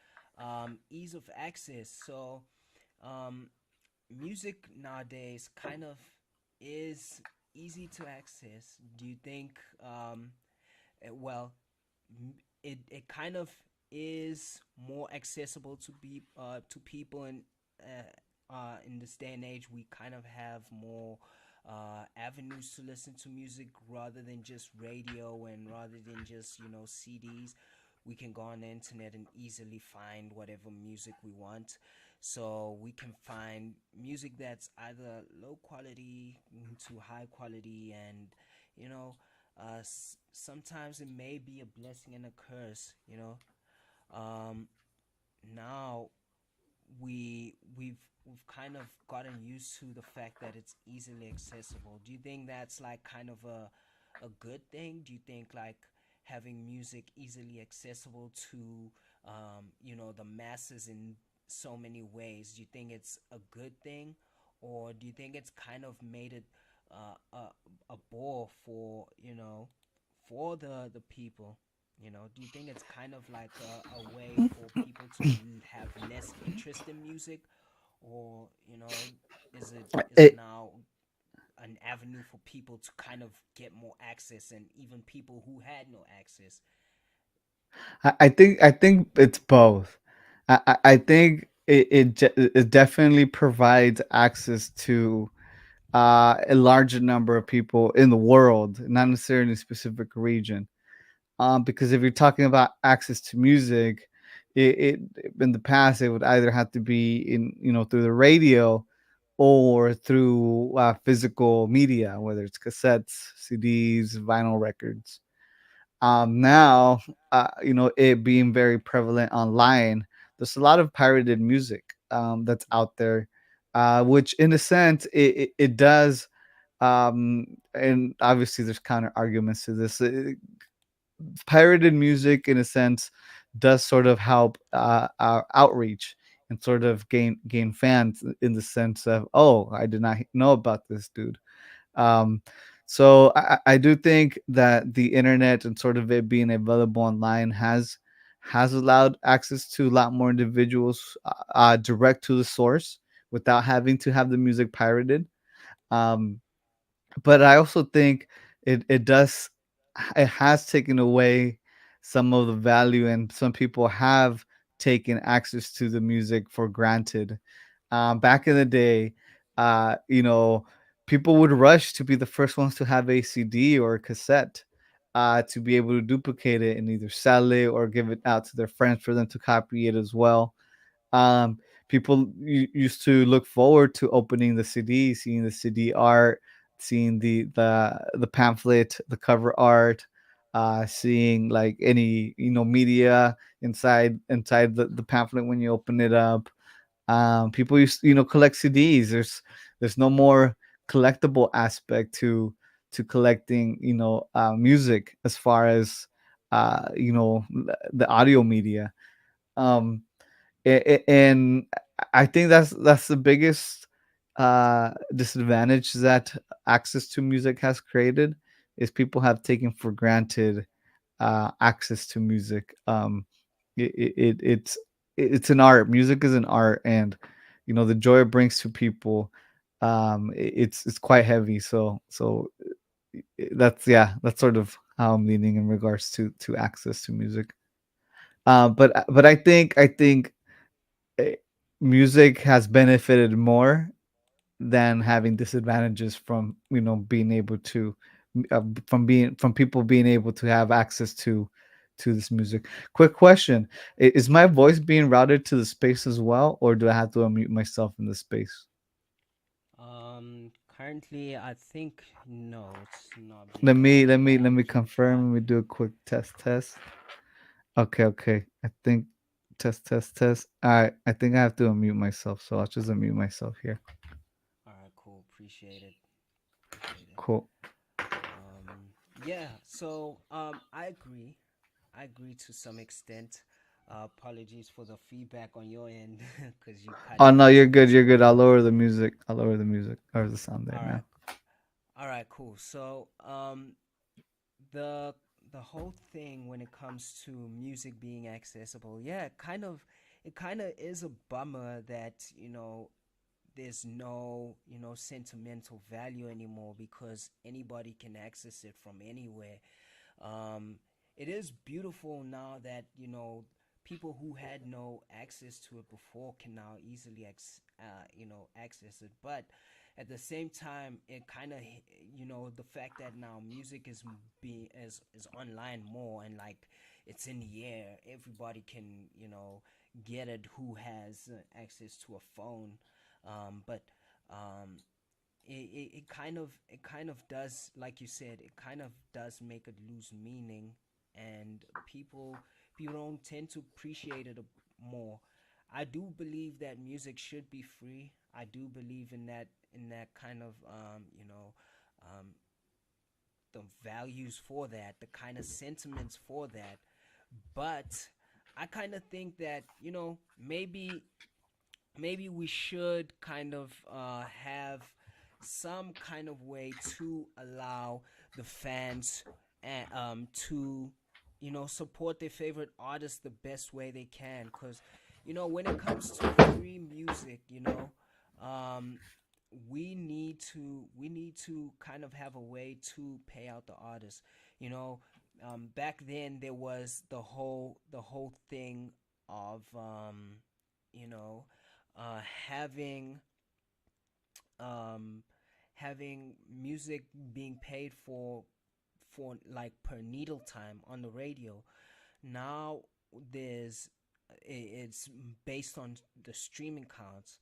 ease of access. So, um, music nowadays kind of is easy to access. Do you think? Well, it kind of is more accessible to people, and in this day and age we kind of have more avenues to listen to music rather than just radio and rather than just CDs. We can go on the internet and easily find whatever music we want. So we can find music that's either low quality to high quality, and you know sometimes it may be a blessing and a curse. Um, Now we've kind of gotten used to the fact that it's easily accessible. Do you think that's like kind of a good thing? Do you think like having music easily accessible to the masses in so many ways, do you think it's a good thing, or do you think it's kind of made it a bore for the people? Do you think it's kind of like a way for people to have less interest in music, or is it It, now an avenue for people to kind of get more access, and even people who had no access? I think it's both. I think it definitely provides access to a larger number of people in the world, not necessarily in a specific region. Because if you're talking about access to music, it in the past it would either have to be in, through the radio or through physical media, whether it's cassettes, CDs, vinyl records. Now, it being very prevalent online, there's a lot of pirated music that's out there, which in a sense it does. And obviously, there's counter arguments to this. Pirated music, in a sense, does sort of help our outreach and sort of gain fans in the sense of, oh, I did not know about this dude. um, so I do think that the internet and sort of it being available online has allowed access to a lot more individuals, direct to the source, without having to have the music pirated. Um, but I also think it has taken away some of the value, and some people have taken access to the music for granted. Back in the day, people would rush to be the first ones to have a CD or a cassette, to be able to duplicate it and either sell it or give it out to their friends for them to copy it as well. People used to look forward to opening the CD, seeing the CD art, seeing the pamphlet, the cover art, seeing like any media inside the pamphlet when you open it up. People used collect CDs. There's no more collectible aspect to collecting music, as far as the audio media. Um, and I think that's the biggest disadvantage that access to music has created, is people have taken for granted access to music. It's an art. Music is an art, and the joy it brings to people. It's quite heavy. That's, yeah, that's sort of how I'm leaning in regards to access to music. But I think eh, music has benefited more than having disadvantages from being able to from people being able to have access to this music. Quick question: is my voice being routed to the space as well, or do I have to unmute myself in the space? Currently, I think no, it's not Let being me let routed, me but let I me can try. confirm. Let me do a quick test. Okay. I think test. All right, I think I have to unmute myself, so I'll just unmute myself here. All right, cool. Appreciate it. Appreciate it. Cool. Yeah. So, I agree. I agree to some extent. Apologies for the feedback on your end, because you Oh cutting no, out you're too good. much You're for good. me. I'll lower the music or the sound there All now. right. All right. Cool. So, the the whole thing when it comes to music being accessible, yeah, it kind of is a bummer that there's no sentimental value anymore, because anybody can access it from anywhere. um, it is beautiful now that people who had no access to it before can now easily access it. But at the same time, it kind of the fact that now music is being is online more, and like it's in the air, everybody can get it who has access to a phone. But it kind of does, like you said, it kind of does make it lose meaning, and people don't tend to appreciate it more. I do believe that music should be free. I do believe in that kind of um, the values for that, the kind of sentiments for that. But I kind of think that maybe we should kind of have some kind of way to allow the fans to support their favorite artists the best way they can, because when it comes to free music, um, we need to kind of have a way to pay out the artists. you know Back then there was the whole thing of you know uh, having um, having music being paid for for like per needle time on the radio. Now there's it's based on the streaming counts,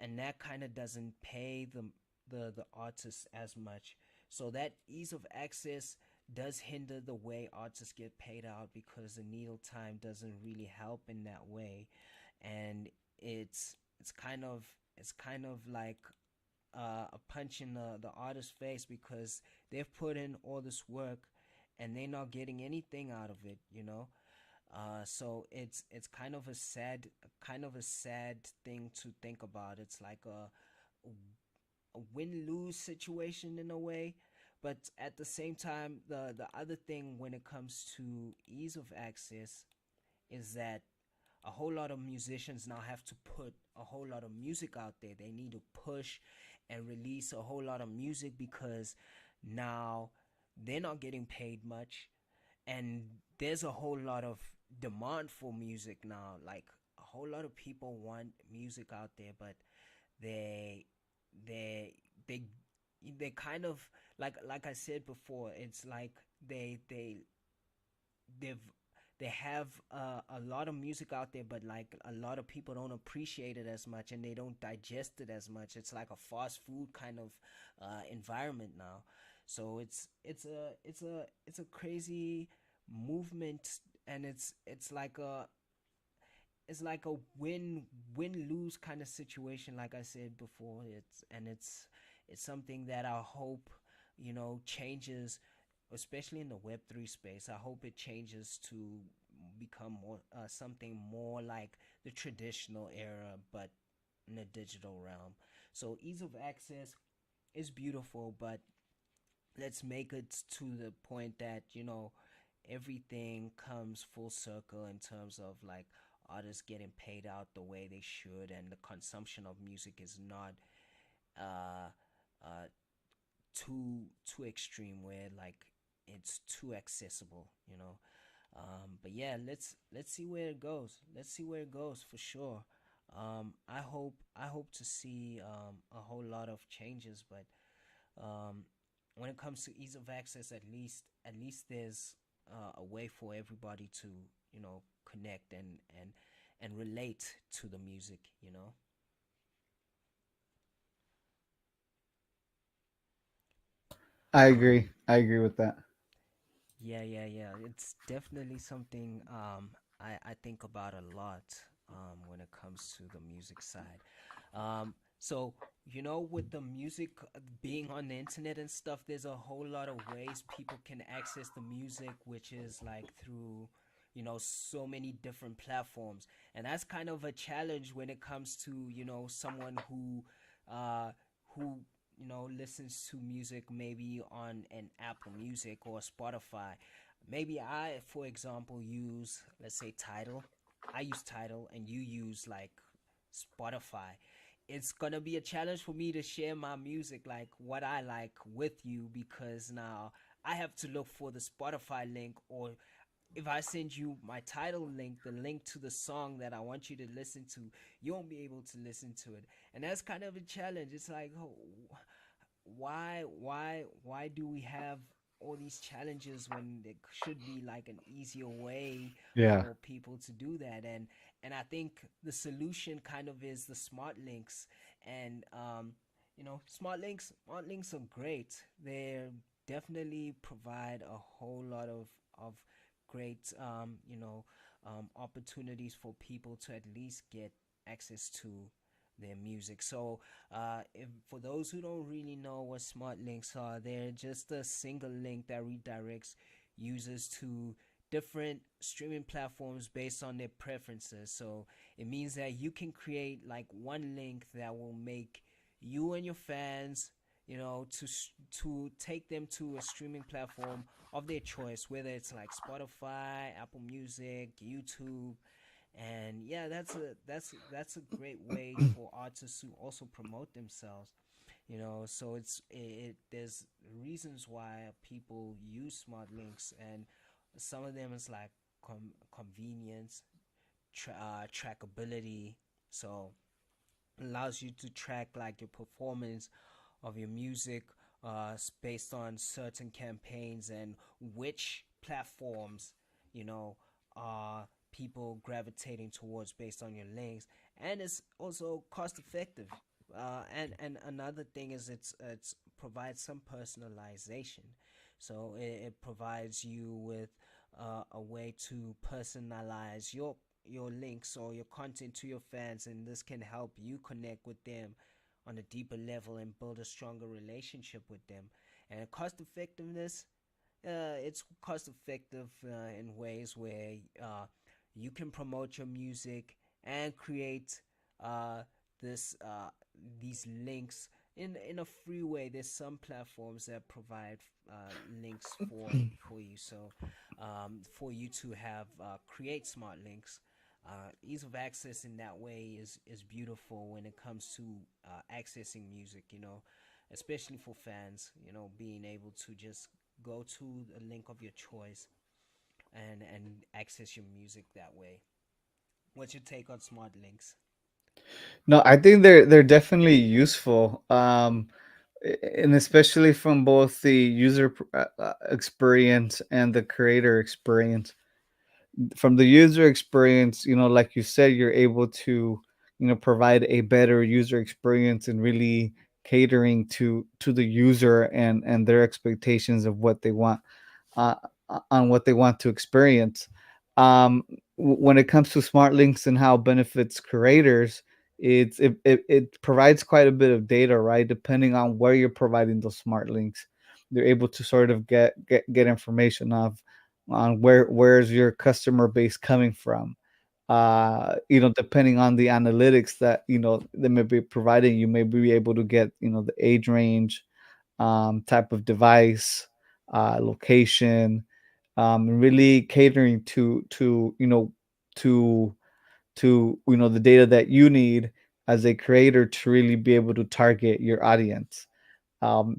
and that kind of doesn't pay the artists as much. So that ease of access does hinder the way artists get paid out because the needle time doesn't really help in that way, and it's kind of it's kind of like a punch in the artist's face because they've put in all this work and they're not getting anything out of it, you know. So it's kind of a sad thing to think about. It's like a win lose situation in a way, but at the same time, the other thing when it comes to ease of access is that a whole lot of musicians now have to put a whole lot of music out there. They need to push and release a whole lot of music because now they're not getting paid much, and there's a whole lot of demand for music now. Like a whole lot of people want music out there, but they they they they kind of like I said before, it's like they've they have a lot of music out there, but like a lot of people don't appreciate it as much and they don't digest it as much. It's like a fast food kind of environment now. So it's a crazy movement, and it's like a win lose kind of situation. Like I said before, it's something that I hope, you know, changes, especially in the Web3 space. I hope it changes to become more something more like the traditional era, but in a digital realm. So ease of access is beautiful, but let's make it to the point that, you know, everything comes full circle in terms of like artists getting paid out the way they should, and the consumption of music is not uh uh too extreme where like it's too accessible, you know. But yeah, let's see where it goes. Let's see where it goes for sure. I hope to see a whole lot of changes, but um, when it comes to ease of access, at least there's a way for everybody to, you know, connect and relate to the music, you know. I agree. I agree with that. Yeah. It's definitely something I think about a lot when it comes to the music side. So, you know, with the music being on the internet and stuff, there's a whole lot of ways people can access the music, which is like through, you know, so many different platforms. And that's kind of a challenge when it comes to, you know, someone uh, who you know listens to music maybe on an Apple Music or Spotify. Maybe I, for example, use, let's say, Tidal. I use Tidal and you use like Spotify. It's gonna be a challenge for me to share my music, like what I like, with you, because now I have to look for the Spotify link, or if I send you my Tidal link, the link to the song that I want you to listen to, you won't be able to listen to it. And that's kind of a challenge. It's like, oh, why do we have all these challenges when there should be like an easier way Yeah. for people to do that? And I think the solution kind of is the smart links. And you know, smart links are great. They definitely provide a whole lot of great opportunities for people to at least get access to their music. So, if for those who don't really know what smart links are, they're just a single link that redirects users to different streaming platforms based on their preferences. So it means that you can create like one link that will make you and your fans, you know, to take them to a streaming platform of their choice, whether it's like Spotify, Apple Music, YouTube. And yeah, that's a great way for artists to also promote themselves, you know. So there's reasons why people use smart links, and some of them is like convenience, trackability. So allows you to track like your performance of your music based on certain campaigns and which platforms, you know, are people gravitating towards based on your links, and it's also cost effective. And another thing is it's provides some personalization, so it provides you with a way to personalize your links or your content to your fans, and this can help you connect with them on a deeper level and build a stronger relationship with them. And cost effectiveness, it's cost effective in ways where you can promote your music and create uh, this these links in a free way. There's some platforms that provide links for you, so for you to have create smart links. Ease of access in that way is beautiful when it comes to accessing music, especially for fans, being able to just go to a link of your choice and access your music that way. What's your take on smart links? No, I think they're definitely useful, and especially from both the experience and the creator experience. From the user experience, like you said, you're able to, provide a better user experience and really catering to the user and their expectations of what they want, uh, on what they want to experience. When it comes to smart links and how it benefits creators, it provides quite a bit of data, right? Depending on where you're providing those smart links, they're able to sort of get information of on where's your customer base coming from. Depending on the analytics that they may be providing, you may be able to get the age range, type of device, location, really catering to the data that you need as a creator to really be able to target your audience.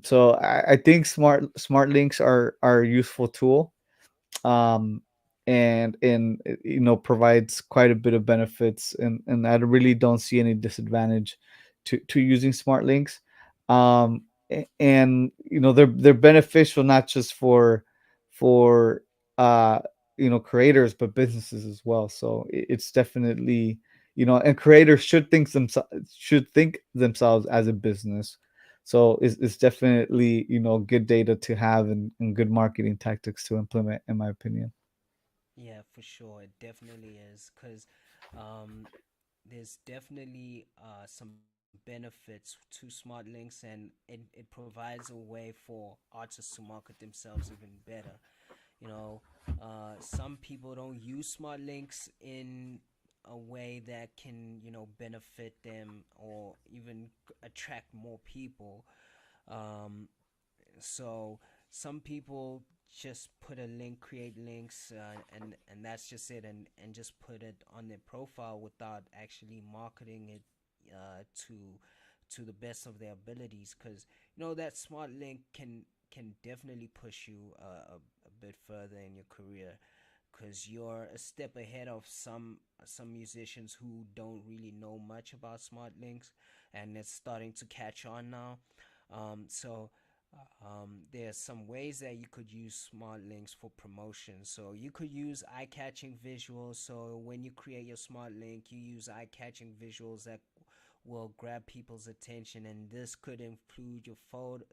So I think smart links are a useful tool, um, and provides quite a bit of benefits, and I really don't see any disadvantage to using smart links. And they're beneficial not just for uh creators, but businesses as well. So it's definitely, and creators should think themselves as a business. So it's definitely good data to have, and good marketing tactics to implement, in my opinion. Yeah, for sure. It definitely is because um, there's definitely some benefits to smart links, and it provides a way for artists to market themselves even better. Some people don't use smart links in a way that can, benefit them or even attract more people. Um, so some people just put a link, create links, and that's just it, and just put it on their profile without actually marketing it to the best of their abilities. Because that smart link can definitely push you a bit further in your career, because you're a step ahead of some musicians who don't really know much about smart links, and it's starting to catch on now. So there's some ways that you could use smart links for promotion. So you could use eye-catching visuals. So when you create your smart link, you use eye-catching visuals that will grab people's attention, and this could include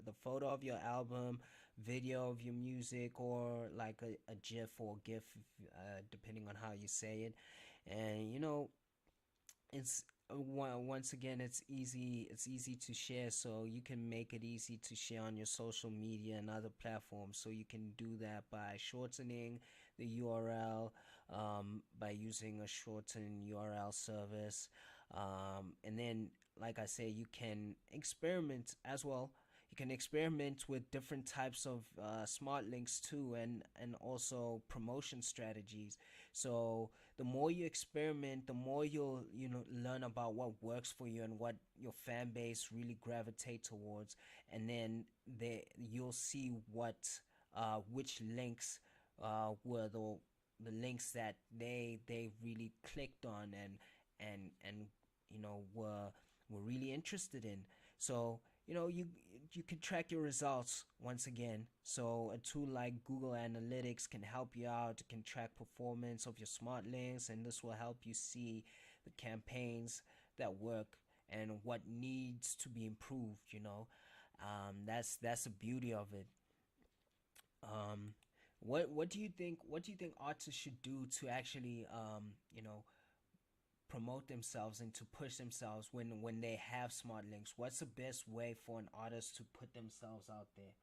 the photo of your album, video of your music, or like a GIF or GIF, depending on how you say it. And it's once again, it's easy to share, so you can make it easy to share on your social media and other platforms. So you can do that by shortening the URL, by using a shortened URL service, and then, like I say, you can experiment as well. You can experiment with different types of smart links too, and also promotion strategies. So the more you experiment, the more you'll learn about what works for you and what your fan base really gravitate towards, and then you'll see what which links were the links that they really clicked on, and were really interested in. So you can track your results once again. So a tool like Google Analytics can help you out. It can track performance of your smart links, and this will help you see the campaigns that work and what needs to be improved. That's the beauty of it. Um, what do you think? What do you think artists should do to actually promote themselves and to push themselves when they have smart links? What's the best way for an artist to put themselves out there?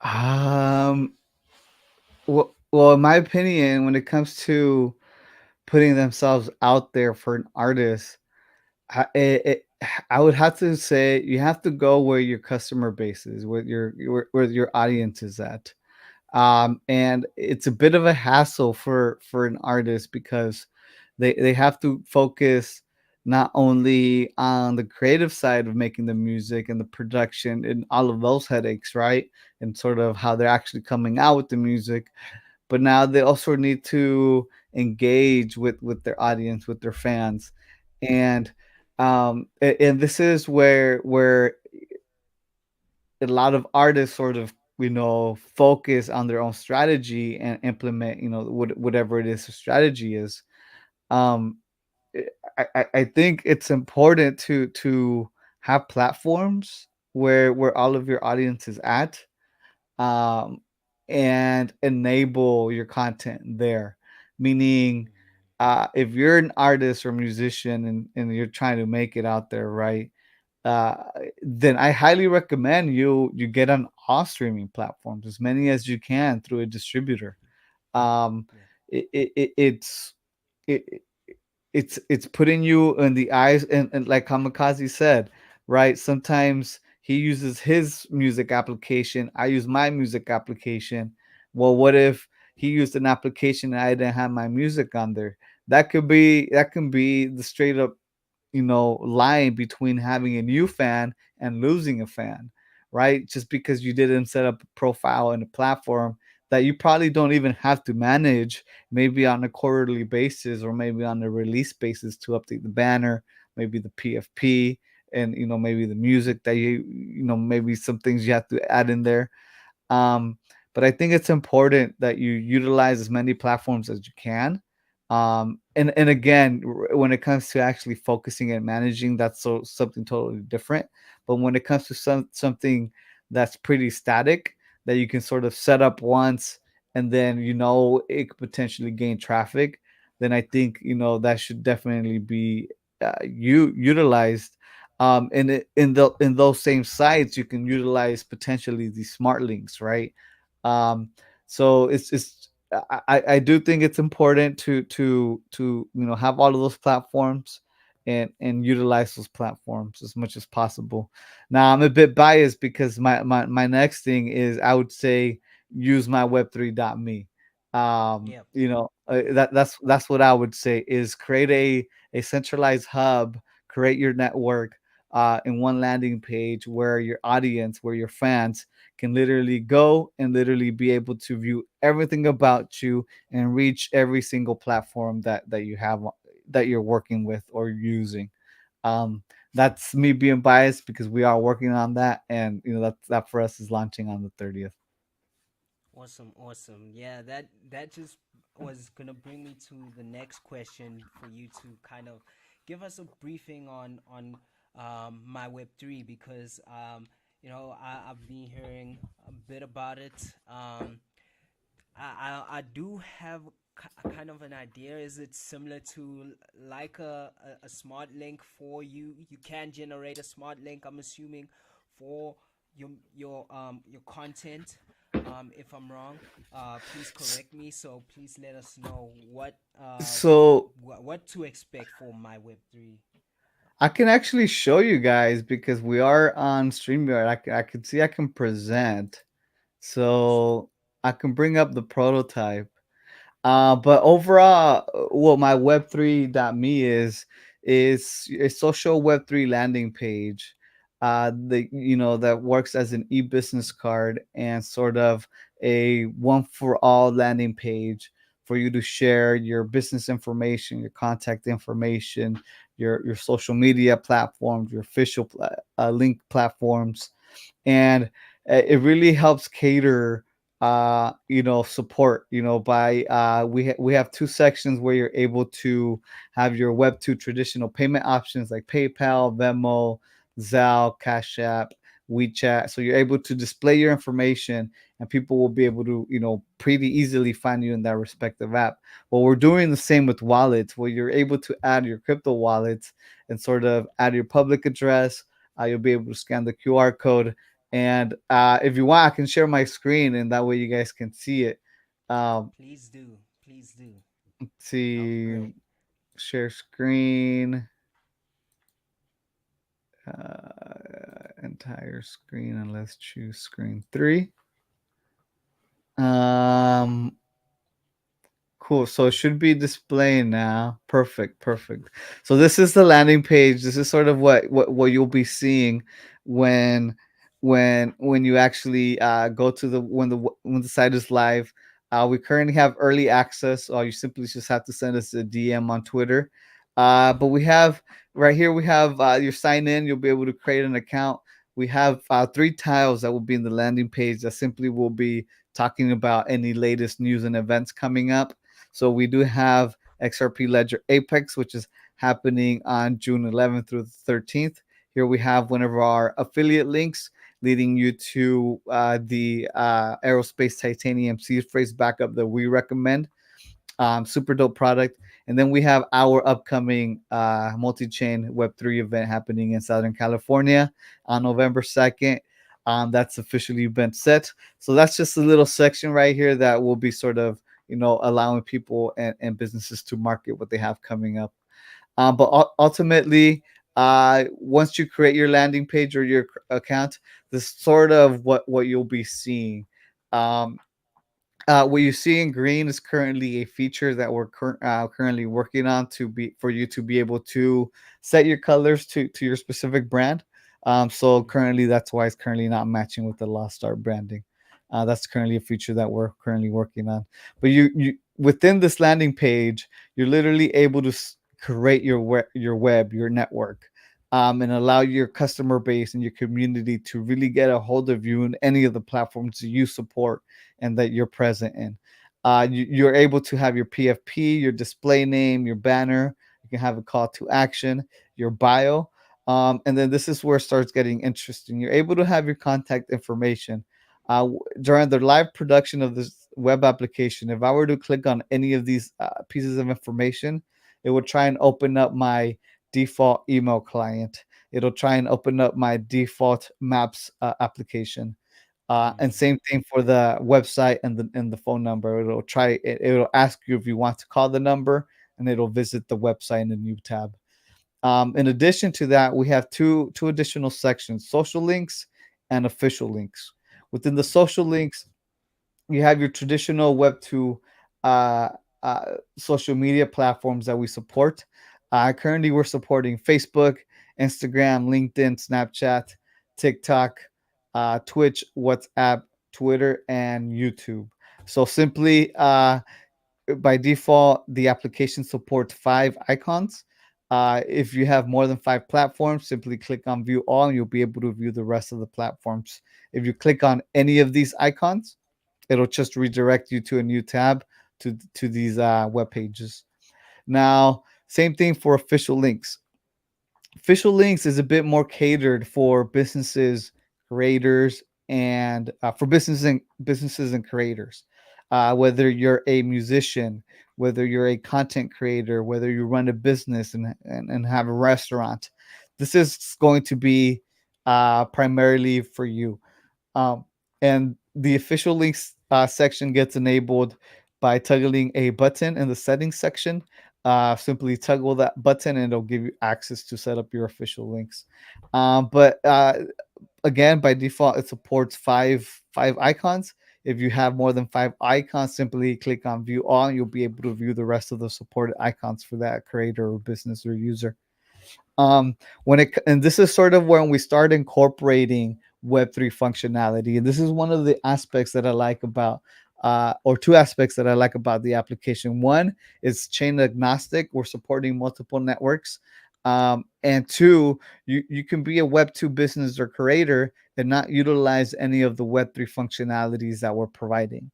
Um, well, in my opinion, when it comes to putting themselves out there for an artist, I would have to say you have to go where your customer base is, where your audience is at. And it's a bit of a hassle for an artist because they have to focus not only on the creative side of making the music and the production and all of those headaches, right? And sort of how they're actually coming out with the music, but now they also need to engage with their audience, with their fans. And and this is where a lot of artists sort of focus on their own strategy and implement whatever it is the strategy is. um I think it's important to have platforms where all of your audience is at, um and enable your content there, meaning if you're an artist or musician and you're trying to make it out there, right? uh, then I highly recommend you get on all streaming platforms, as many as you can through a distributor. Um, Yeah. it's it, it's putting you in the eyes, and like Kamikaze said, right? Sometimes he uses his music application, I use my music application. Well, what if he used an application and I didn't have my music on there? That can be the straight up line between having a new fan and losing a fan, right? Just because you didn't set up a profile and a platform that you probably don't even have to manage, maybe on a quarterly basis or maybe on a release basis to update the banner, maybe the PFP, and maybe the music that maybe some things you have to add in there. um, but I think it's important that you utilize as many platforms as you can. And again, when it comes to actually focusing and managing, that's something totally different. But when it comes to something that's pretty static, that you can sort of set up once and then it could potentially gain traffic, then I think that should definitely be utilized. In those same sites, you can utilize potentially these smart links, right? Um, so it's I do think it's important to have all of those platforms and utilize those platforms as much as possible. Now I'm a bit biased because my next thing is, I would say, use my web3.me. Yeah. That's what I would say, is create a centralized hub, create your network in one landing page where your audience, where your fans can literally go and literally be able to view everything about you and reach every single platform that you have, that you're working with or using. um that's me being biased because we are working on that, and that for us is launching on the 30th. Awesome, awesome. Yeah, that just was gonna bring me to the next question for you to kind of give us a briefing on my Web3, because I've been hearing a bit about it. I do have a kind of an idea. Is it similar to like a smart link for you? You can generate a smart link, I'm assuming, for your content. If I'm wrong, please correct me. So please let us know So what to expect for my Web3. I can actually show you guys because we are on StreamYard. I can see I can present. Awesome. So I can bring up the prototype. But overall, what my web3.me is a social web3 landing page. That works as an e-business card and sort of a one for all landing page for you to share your business information, your contact information, your social media platforms, your official link platforms, and it really helps cater support, by we have two sections where you're able to have your web 2 traditional payment options like PayPal, Venmo, Zelle, Cash App, WeChat. So you're able to display your information, and people will be able to pretty easily find you in that respective app. Well, we're doing the same with wallets, where you're able to add your crypto wallets and sort of add your public address. You'll be able to scan the QR code, and if you want, I can share my screen, and that way you guys can see it. Please do. Please do. Let's That would be see, great. share screen, entire screen, and let's choose screen 3. Um, Cool. So it should be displaying now. Perfect. Perfect. So this is the landing page. This is sort of what you'll be seeing when when you actually go to the when the site is live. We currently have early access. Or you simply just have to send us a DM on Twitter. But we have right here. We have your sign in. You'll be able to create an account. We have 3 tiles that will be in the landing page that simply will be talking about any latest news and events coming up. So we do have XRP Ledger Apex, which is happening on June 11th through the 13th. Here we have one of our affiliate links leading you to the Aerospace Titanium seed phrase backup that we recommend. Super dope product. And then we have our upcoming multi-chain Web3 event happening in Southern California on November 2nd. That's officially been set. So that's just a little section right here that will be sort of allowing people and businesses to market what they have coming up. But ultimately, once you create your landing page or your account, this is sort of what you'll be seeing. Um, what you see in green is currently a feature that we're currently working on to be for you to be able to set your colors to your specific brand. So currently, that's why it's currently not matching with the Lost Art branding. That's currently a feature that we're currently working on. But you within this landing page, you're literally able to create your network, and allow your customer base and your community to really get a hold of you in any of the platforms that you support and that you're present in. You're able to have your PFP, your display name, your banner. You can have a call to action, your bio. And then this is where it starts getting interesting. You're able to have your contact information. During the live production of this web application, if I were to click on any of these pieces of information, it would try and open up my default email client. It'll try and open up my default Maps application. And same thing for the website and the phone number. It'll ask you if you want to call the number, and it'll visit the website in a new tab. In addition to that, we have two additional sections: social links and official links. Within the social links, you have your traditional Web 2 uh, social media platforms that we support. Currently, we're supporting Facebook, Instagram, LinkedIn, Snapchat, TikTok, Twitch, WhatsApp, Twitter, and YouTube. So simply, by default, the application supports 5 icons. If you have more than 5 platforms, simply click on View All, and you'll be able to view the rest of the platforms. If you click on any of these icons, it'll just redirect you to a new tab to these web pages. Now, same thing for official links. Official links is a bit more catered for businesses, creators, and for businesses and creators. Whether you're a musician, whether you're a content creator, whether you run a business and have a restaurant, this is going to be primarily for you. Um, and the official links section gets enabled by toggling a button in the settings section. Simply toggle that button, and it'll give you access to set up your official links. But again, by default, it supports five icons. If you have more than 5 icons, simply click on View All, and you'll be able to view the rest of the supported icons for that creator or business or user. And this is sort of when we start incorporating Web3 functionality, and this is one of the aspects that I like about or two aspects that I like about the application. One is chain agnostic. We're supporting multiple networks. And two, you can be a Web2 business or creator and not utilize any of the Web3 functionalities that we're providing.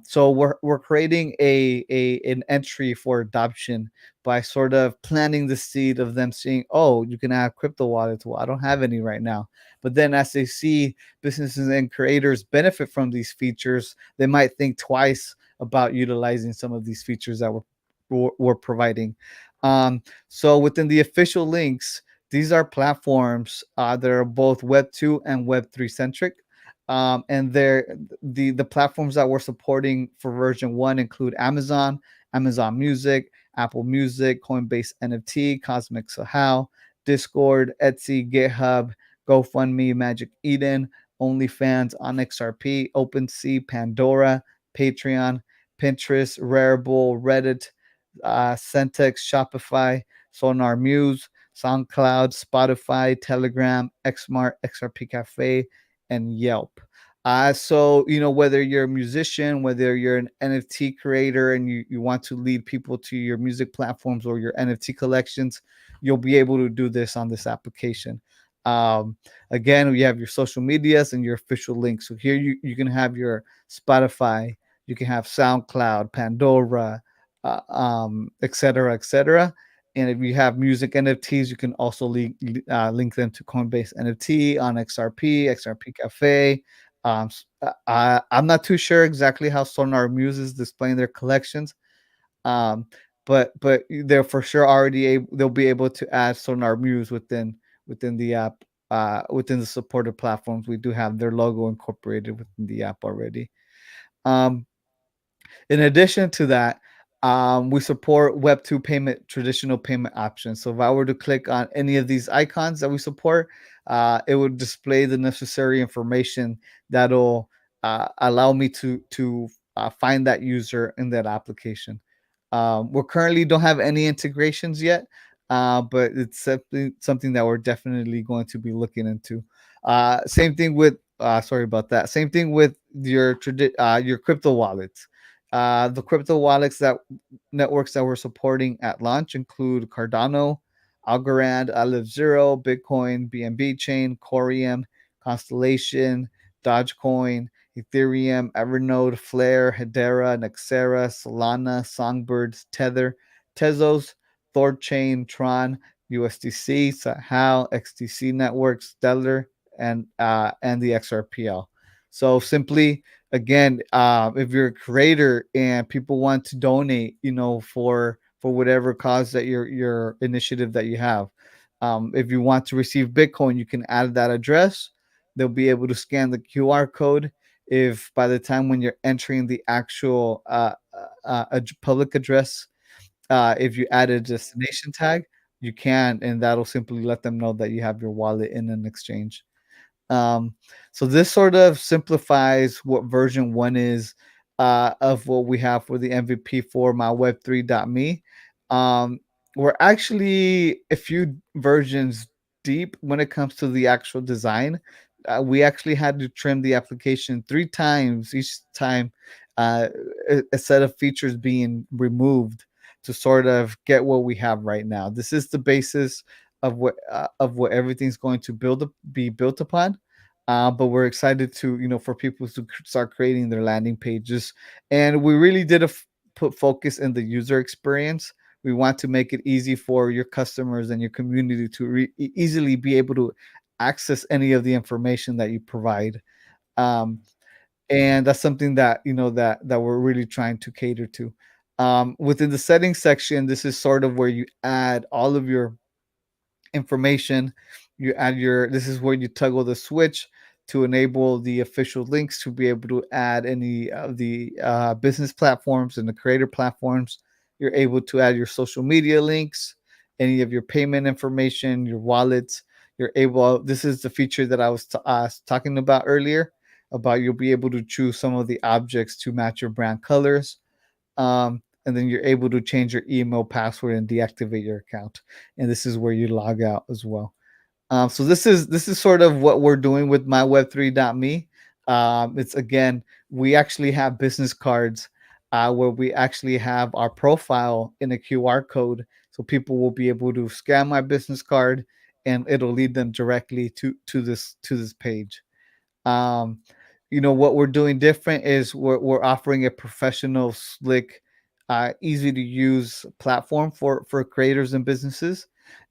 So we're creating a an entry for adoption by sort of planting the seed of them seeing, oh, you can add crypto wallets. Well, I don't have any right now. But then as they see businesses and creators benefit from these features, they might think twice about utilizing some of these features that we're providing. So within the official links, these are platforms that are both Web 2 and Web 3 centric. And they're the platforms that we're supporting for version 1 include Amazon, Amazon Music, Apple Music, Coinbase NFT, Cosmic Sahau, Discord, Etsy, GitHub, GoFundMe, Magic Eden, OnlyFans, OnXRP, OpenSea, Pandora, Patreon, Pinterest, Rarible, Reddit, Centex, Shopify, Sonar Muse, SoundCloud, Spotify, Telegram, Xmart, XRP Cafe, and Yelp. So whether you're a musician, whether you're an NFT creator, and you want to lead people to your music platforms or your NFT collections, you'll be able to do this on this application. Um, Again, we have your social medias and your official links. So here you can have your Spotify, you can have SoundCloud, Pandora, et cetera, et cetera. And if you have music NFTs, you can also link them to Coinbase NFT on XRP, XRP Cafe. I'm not too sure exactly how Sonar Muse is displaying their collections, um, but they're for sure already they'll be able to add Sonar Muse within the app, within the supported platforms. We do have their logo incorporated within the app already. Um, in addition to that, we support Web2 payment, traditional payment options. So if I were to click on any of these icons that we support, it would display the necessary information that'll allow me to find that user in that application. We currently don't have any integrations yet, but it's something that we're definitely going to be looking into. Same thing with sorry about that. Same thing with your crypto wallets. The crypto wallets that networks that we're supporting at launch include Cardano, Algorand, Aleph Zero, Bitcoin, BNB Chain, Corium, Constellation, Dogecoin, Ethereum, Evernode, Flare, Hedera, Nexera, Solana, Songbird, Tether, Tezos, Thorchain, Tron, USDC, Sahau, XTC Network, Stellar, and the XRPL. So simply, again, if you're a creator and people want to donate, for whatever cause that your initiative that you have, if you want to receive Bitcoin, you can add that address. They'll be able to scan the QR code. If by the time when you're entering the actual public address, if you add a destination tag, you can, and that'll simply let them know that you have your wallet in an exchange. Um, so this sort of simplifies what version 1 is of what we have for the MVP for my web3.me. We're actually a few versions deep when it comes to the actual design. We actually had to trim the application 3 times each time, uh, a set of features being removed to sort of get what we have right now. This is the basis of what everything's going to be built upon. But we're excited to for people to start creating their landing pages, and we really did put focus in the user experience. We want to make it easy for your customers and your community to easily be able to access any of the information that you provide. Um, and that's something that that we're really trying to cater to. Within the settings section, this is sort of where you add all of your information. You add your This is where you toggle the switch to enable the official links to be able to add any of the business platforms and the creator platforms. You're able to add your social media links, any of your payment information, your wallets. You're able This is the feature that I was talking about earlier, about you'll be able to choose some of the objects to match your brand colors. And then you're able to change your email password and deactivate your account. And this is where you log out as well. So this is sort of what we're doing with my web3.me. It's again, we actually have business cards where we actually have our profile in a QR code, so people will be able to scan my business card, and it'll lead them directly to this page. Um, what we're doing different is we're offering a professional, slick, easy to use platform for creators and businesses,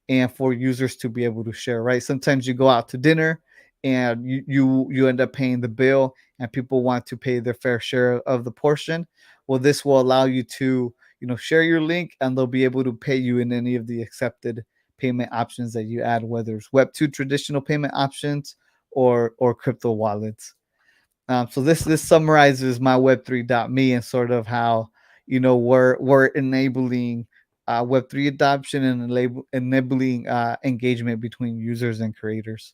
and for users to be able to share. Right? Sometimes you go out to dinner, and you end up paying the bill, and people want to pay their fair share of the portion. Well, this will allow you to share your link, and they'll be able to pay you in any of the accepted payment options that you add, whether it's Web2 traditional payment options or crypto wallets. So this summarizes my Web3.me and sort of how we're enabling Web3 adoption and enabling engagement between users and creators.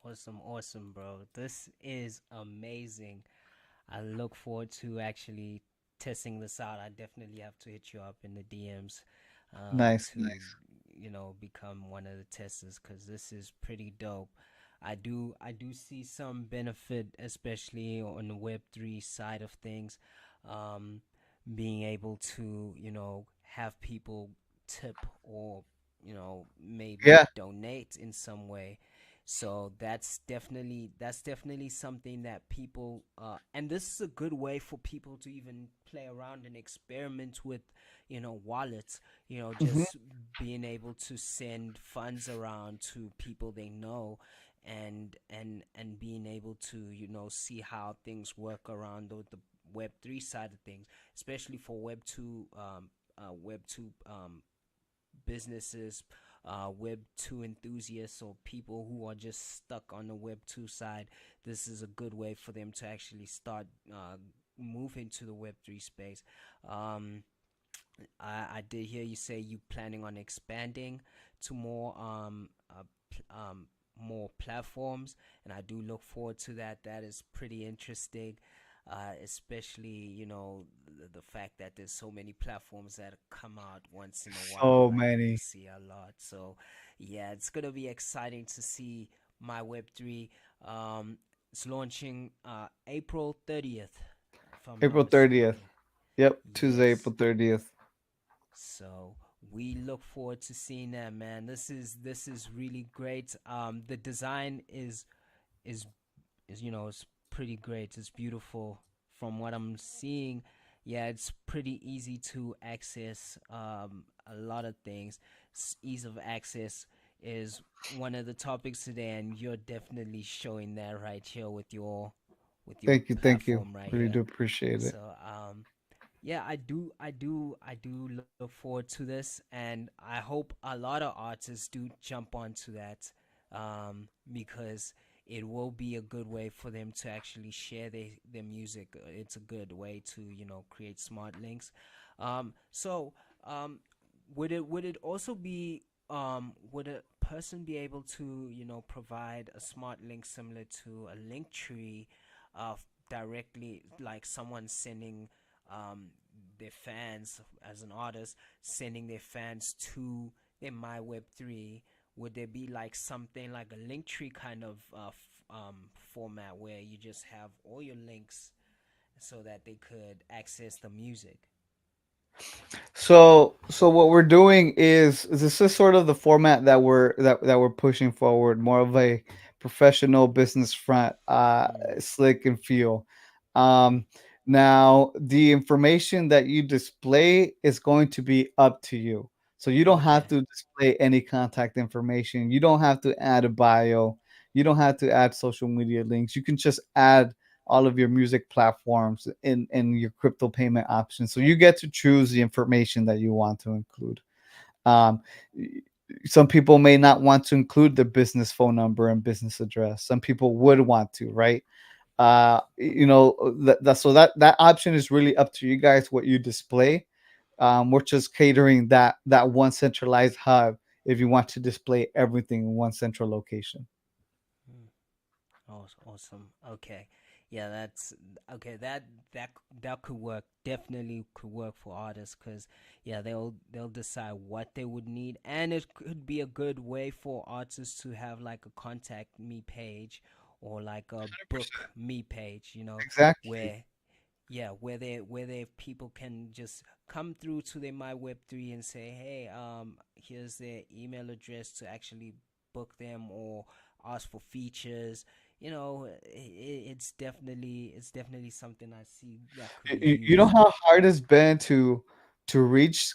Awesome, awesome, bro. This is amazing. I look forward to actually testing this out. I definitely have to hit you up in the DMs Nice, to, become one of the testers because this is pretty dope. I do see some benefit, especially on the Web3 side of things, um, being able to have people tip or maybe yeah. donate in some way. So that's definitely something that people and this is a good way for people to even play around and experiment with wallets, Hmm. just being able to send funds around to people they know, and being able to see how things work around the Web3 side of things, especially for Web2 businesses, Web 2 enthusiasts, or people who are just stuck on the Web 2 side. This is a good way for them to actually start moving to the Web 3 space. Um, I did hear you say you planning on expanding to more platforms, and I do look forward to that. That is pretty interesting, especially the fact that there's so many platforms that come out once in a while. So Like you many. see a lot. So yeah, it's gonna be exciting to see my Web3. It's launching April 30th, if I'm not April 30th. mistaken. Yep, Tuesday, Yes. April 30th. So we look forward to seeing that, man. This is really great. The design is is pretty great. It's beautiful from what I'm seeing. Yeah, it's pretty easy to access a lot of things. Ease of access is one of the topics today, and you're definitely showing that right here with your Thank you, thank you. platform right Really do here. appreciate it. So yeah, I do look forward to this, and I hope a lot of artists do jump onto that, because it will be a good way for them to actually share their music. It's a good way to create smart links. So would it also be would a person be able to provide a smart link similar to a link tree, directly, like someone sending their fans, as an artist, sending their fans to their my web3? Would there be like something like a link tree kind of format where you just have all your links so that they could access the music? So what we're doing is this is sort of the format that we're pushing forward, more of a professional business front, Mm. slick and feel. Um, Now the information that you display is going to be up to you. So you don't have Okay. to display any contact information. You don't have to add a bio. You don't have to add social media links. You can just add all of your music platforms in your crypto payment options. So you get to choose the information that you want to include. Um, some people may not want to include the business phone number and business address. Some people would want to, right? So that option is really up to you guys what you display. We're just catering that one centralized hub if you want to display everything in one central location. Mm. Awesome. Okay. Yeah, that's okay. That could work. Definitely could work for artists, because yeah, they'll decide what they would need, and it could be a good way for artists to have like a contact me page or like a book me page. Exactly. Where where they people can just come through to their my web3 and say, hey, here's their email address to actually book them or ask for features. It's definitely something I see that could be You know used. how hard it's been to reach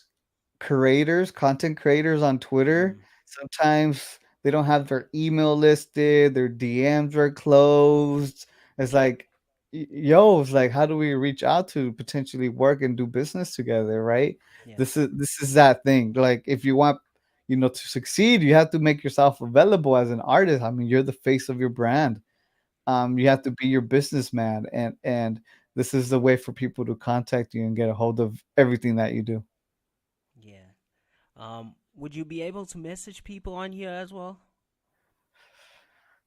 creators, content creators on Twitter? Mm, Sometimes they don't have their email listed, their DMs are closed. It's like, yo, it's like, how do we reach out to potentially work and do business together, right? yeah. This is that thing. Like, if you want, to succeed, you have to make yourself available as an artist. I mean, you're the face of your brand. You have to be your businessman, and this is the way for people to contact you and get a hold of everything that you do. Yeah. Would you be able to message people on here as well?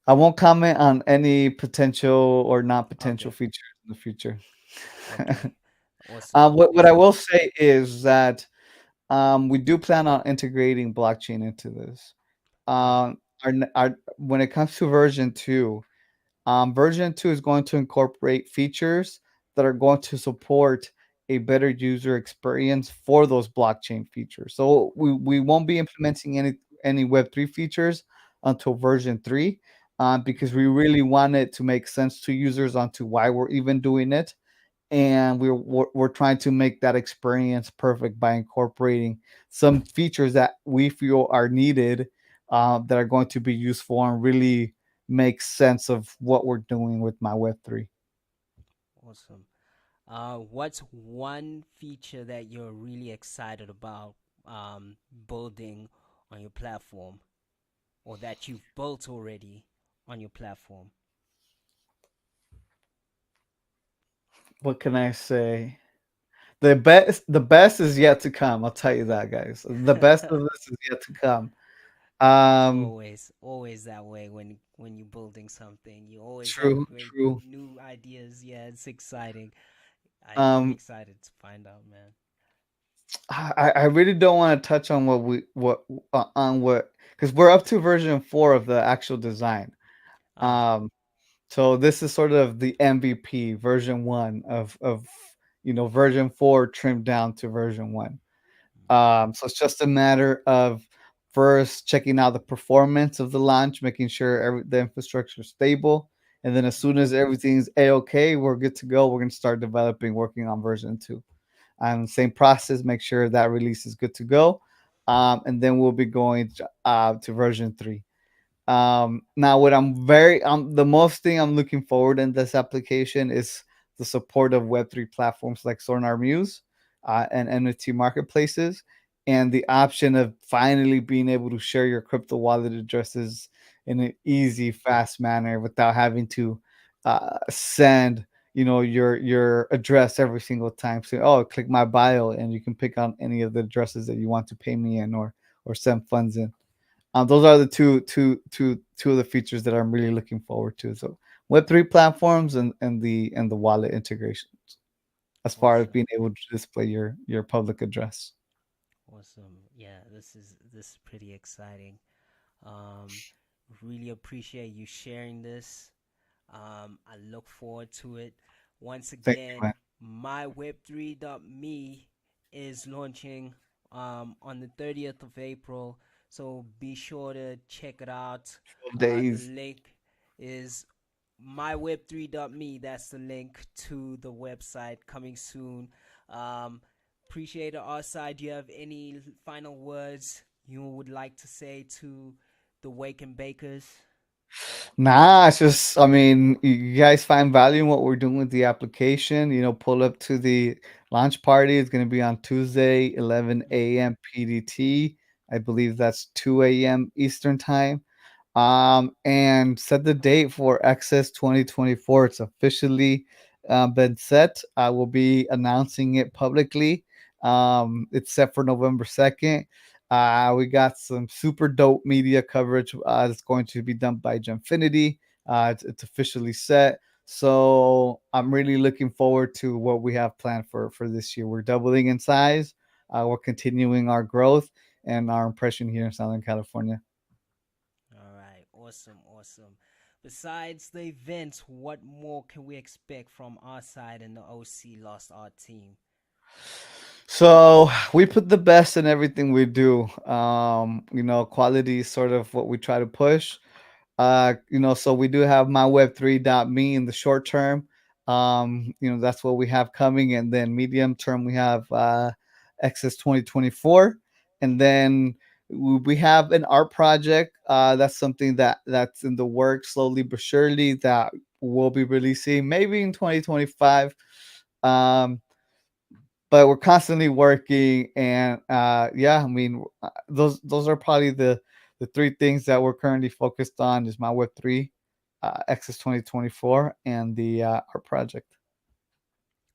I won't comment on any potential or not potential Okay. features in the future. Okay. Awesome. What I Awesome. will say is that we do plan on integrating blockchain into this. Yeah. Our when it comes to version 2, version 2 is going to incorporate features that are going to support a better user experience for those blockchain features. So we won't be implementing any Web3 features until version 3, because we really want it to make sense to users onto why we're even doing it. And we're trying to make that experience perfect by incorporating some features that we feel are needed, that are going to be useful and really make sense of what we're doing with my Web3. Awesome. What's one feature that you're really excited about building on your platform, or that you've built already on your platform? What can I say? The best is yet to come. I'll tell you that, guys. The best of this is yet to come. It's Um, always that way when you're building something. You always have true, great true. new ideas. Yeah, it's exciting. I'm Um, excited to find out, man. I really don't want to touch on what, because we're up to version 4 of the actual design. Ah, Um, so this is sort of the MVP version 1 of version 4 trimmed down to version 1. So it's just a matter of first checking out the performance of the launch, making sure the infrastructure is stable, and then as soon as everything's a okay, we're good to go. We're gonna start developing, working on version 2. Same process, make sure that release is good to go, and then we'll be going to version 3. Now, what the most thing I'm looking forward in this application is the support of Web3 platforms like Sonar Muse, and NFT marketplaces, and the option of finally being able to share your crypto wallet addresses in an easy, fast manner without having to send your address every single time. So, oh, click my bio, and you can pick on any of the addresses that you want to pay me in, or send funds in. Those are the two of the features that I'm really looking forward to. So Web3 platforms, and the wallet integrations, as far as awesome. being able to display your public address. Awesome. Yeah, this is pretty exciting. Um, really appreciate you sharing this. I look forward to it. Once Thank you, again, man. my web3.me is launching on the 30th of April. So be sure to check it out. The Days. link is myweb3.me. That's the link to the website coming soon. Um, appreciate it, Arsyde. Do you have any final words you would like to say to the Wake and Bakers? Nah, it's just, I mean, you guys find value in what we're doing with the application. Pull up to the launch party. It's going to be on Tuesday, 11 a.m. PDT. I believe that's 2 a.m. Eastern time. And set the date for Access 2024. It's officially been set. I will be announcing it publicly. It's set for November 2nd. We got some super dope media coverage that's going to be done by Gemfinity. It's officially set. So I'm really looking forward to what we have planned for this year. We're doubling in size. We're continuing our growth and our impression here in Southern California. All right, awesome, awesome. Besides the events, what more can we expect from our side and the OC Lost Art team? So we put the best in everything we do. Quality is sort of what we try to push. So we do have myweb3.me in the short term. That's what we have coming, and then medium term we have X's 2024, and then we have an art project. That's something that's in the works slowly but surely that we'll be releasing maybe in 2025. Um, but we're constantly working, and yeah, I mean, those are probably the three things that we're currently focused on is my Web3, X's 2024, and the art project.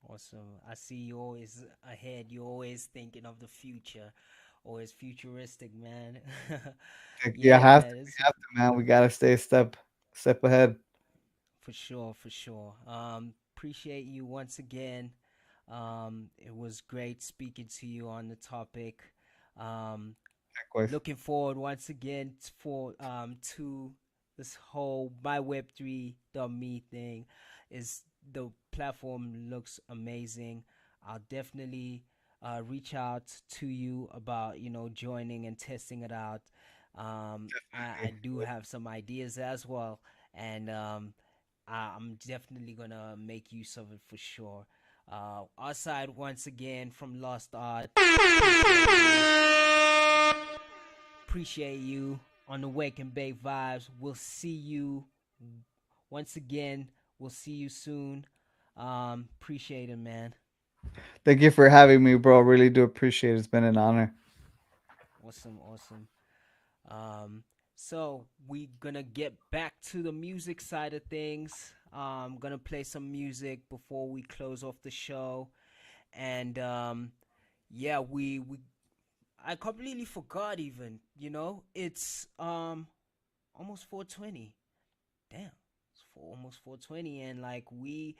Awesome. I see you always ahead. You're always thinking of the future, always futuristic, man. Heck, yeah, Yeah, man. It's we have to, man. We gotta stay a step ahead. for sure, for sure. Appreciate you once again. It was great speaking to you on the topic. Um, Likewise. Looking forward once again for to this whole my web3.me thing. Is the platform looks amazing. I'll definitely reach out to you about joining and testing it out. I do have some ideas as well, and I'm definitely gonna make use of it for sure. Our side once again from Lost Art. Appreciate you on the Wake and Bake Vibes. We'll see you once again. We'll see you soon. Appreciate it, man. Thank you for having me, bro. Really do appreciate it. It's been an honor. Awesome, awesome. So we gonna get back to the music side of things. Gonna play some music before we close off the show, and yeah, we I completely forgot even. It's almost 4:20. Damn, it's almost 4:20, and like we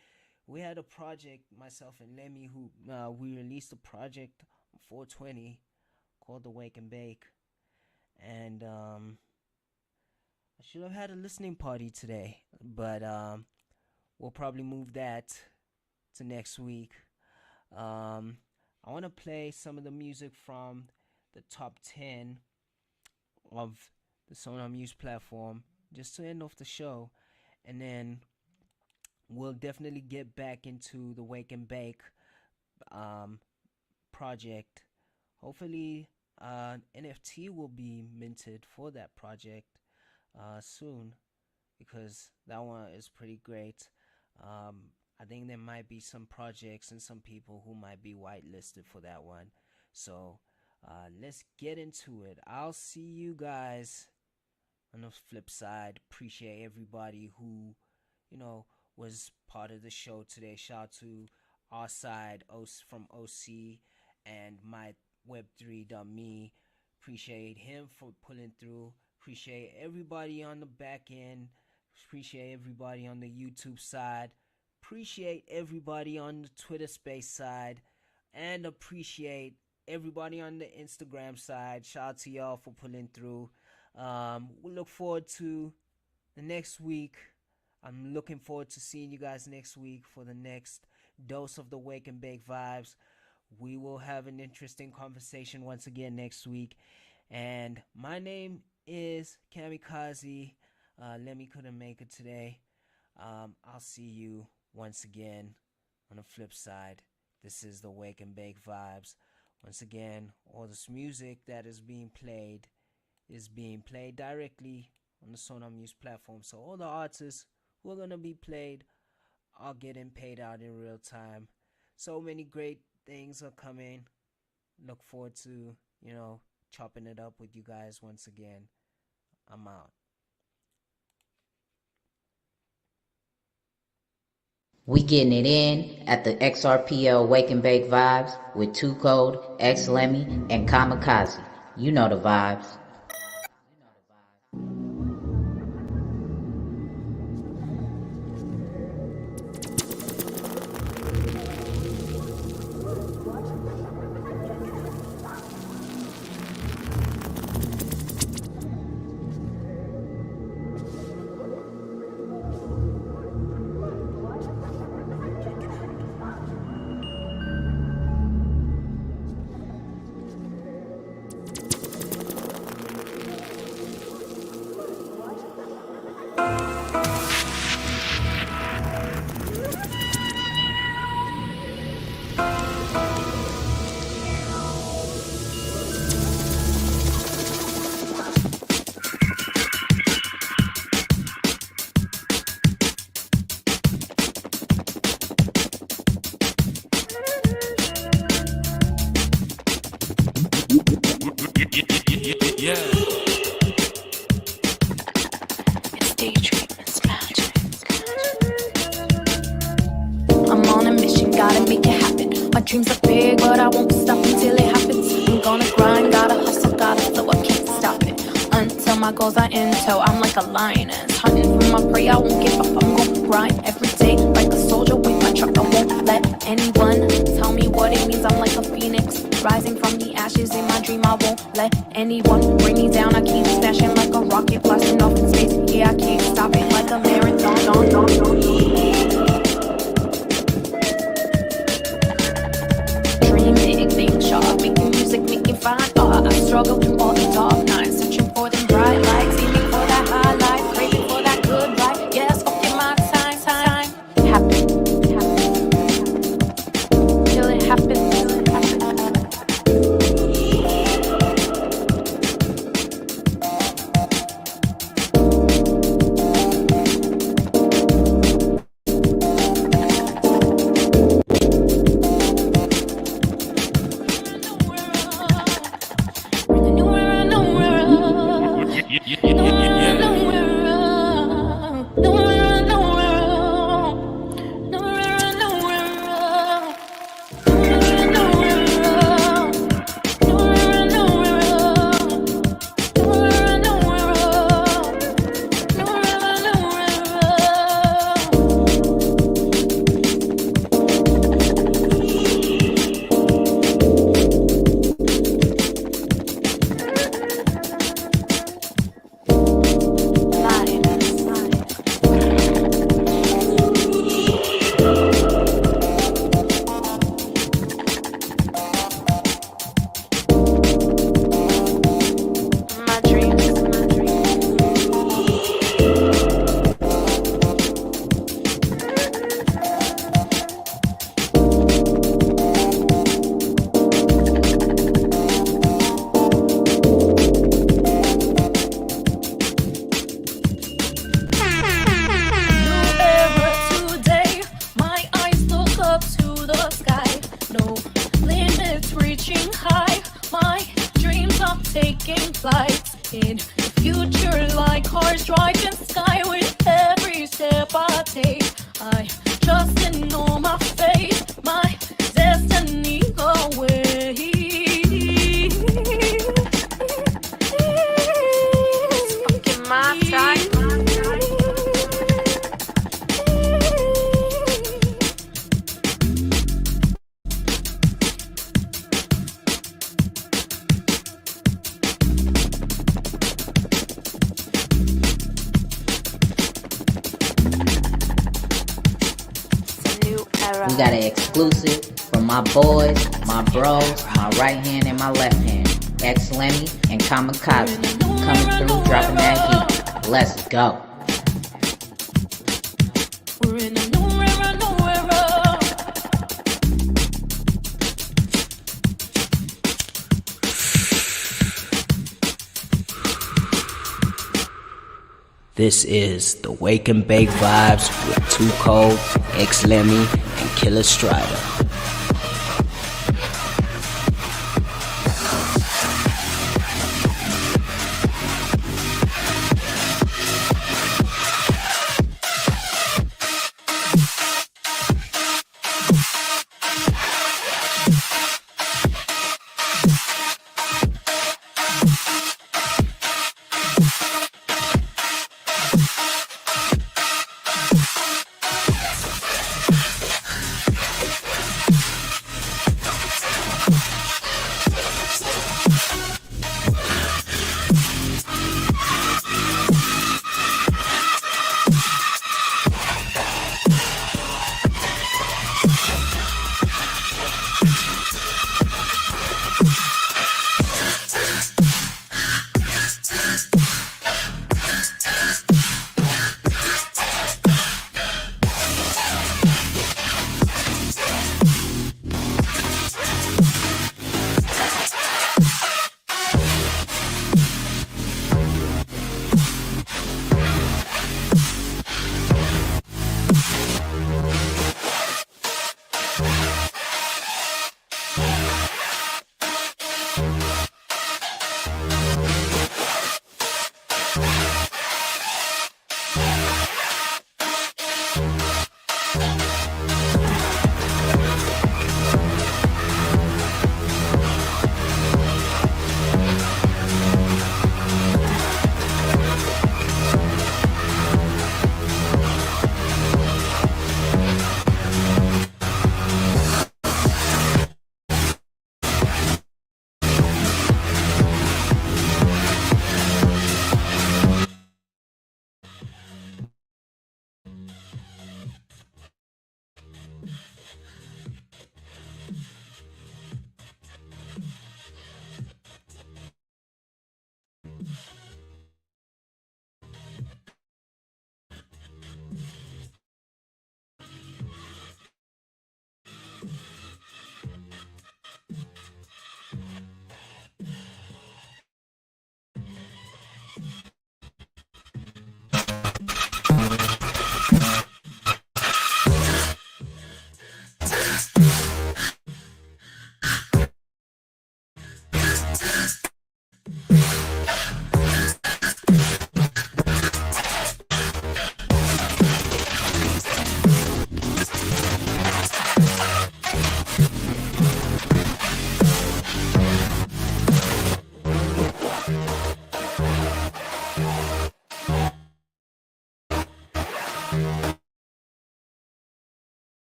had a project, myself and Lemmy, who we released a project on 4:20 called the Wake and Bake, and I should have had a listening party today, but we'll probably move that to next week. I want to play some of the music from the top 10 of the Sonar Muse platform just to end off the show, and then we'll definitely get back into the Wake and Bake project. Hopefully, NFT will be minted for that project soon, because that one is pretty great. I think there might be some projects and some people who might be whitelisted for that one. So let's get into it. I'll see you guys on the flip side. Appreciate everybody who, was part of the show today. Shout out to Arsyde from OC and my web3.me. Appreciate him for pulling through. Appreciate everybody on the back end. Appreciate everybody on the YouTube side. Appreciate everybody on the Twitter space side. And appreciate everybody on the Instagram side. Shout out to y'all for pulling through. We look forward to the next week. I'm looking forward to seeing you guys next week for the next dose of the Wake and Bake Vibes. We will have an interesting conversation once again next week. And my name is Kamikaze. Lemmy couldn't make it today. I'll see you once again on the flip side. This is the Wake and Bake Vibes. Once again, all this music that is being played directly on the Sonar Muse platform. So all the artists who are going to be played are getting paid out in real time. So many great things are coming. Look forward to, chopping it up with you guys once again. I'm out. We getting it in at the XRPL Wake and Bake Vibes with Two Code, X Lemmy, and Kamikaze. You know the vibes. won't stop until it happens. I'm gonna grind, gotta hustle, gotta flow, I can't stop it until my goals are in tow. I'm like a lioness, hunting for my prey. I won't give up, I'm gonna grind every day like a soldier with my truck. I won't let anyone tell me what it means. I'm like a phoenix, rising from the ashes. In my dream, I won't let anyone bring me down. I keep smashing like a rocket, blasting off in space. Yeah, I can't stop it like a marathon. Dream big, think sharp, making music, making fine art. I struggle through all the dark nights, searching for them bright lights, aiming for that high life, craving for that good life. Yes, okay, my time happen till it happens. Taking flights in the future like horse driving sky. With every step I take, I trust and know my fate, my destiny away. Fucking my time. We got an exclusive from my boys, my bros, my right hand and my left hand. X Lenny and Kamikaze coming through, dropping that heat. Let's go. This is the Wake and Bake Vibes with Too Cold, X Lemmy, and Killer Strider.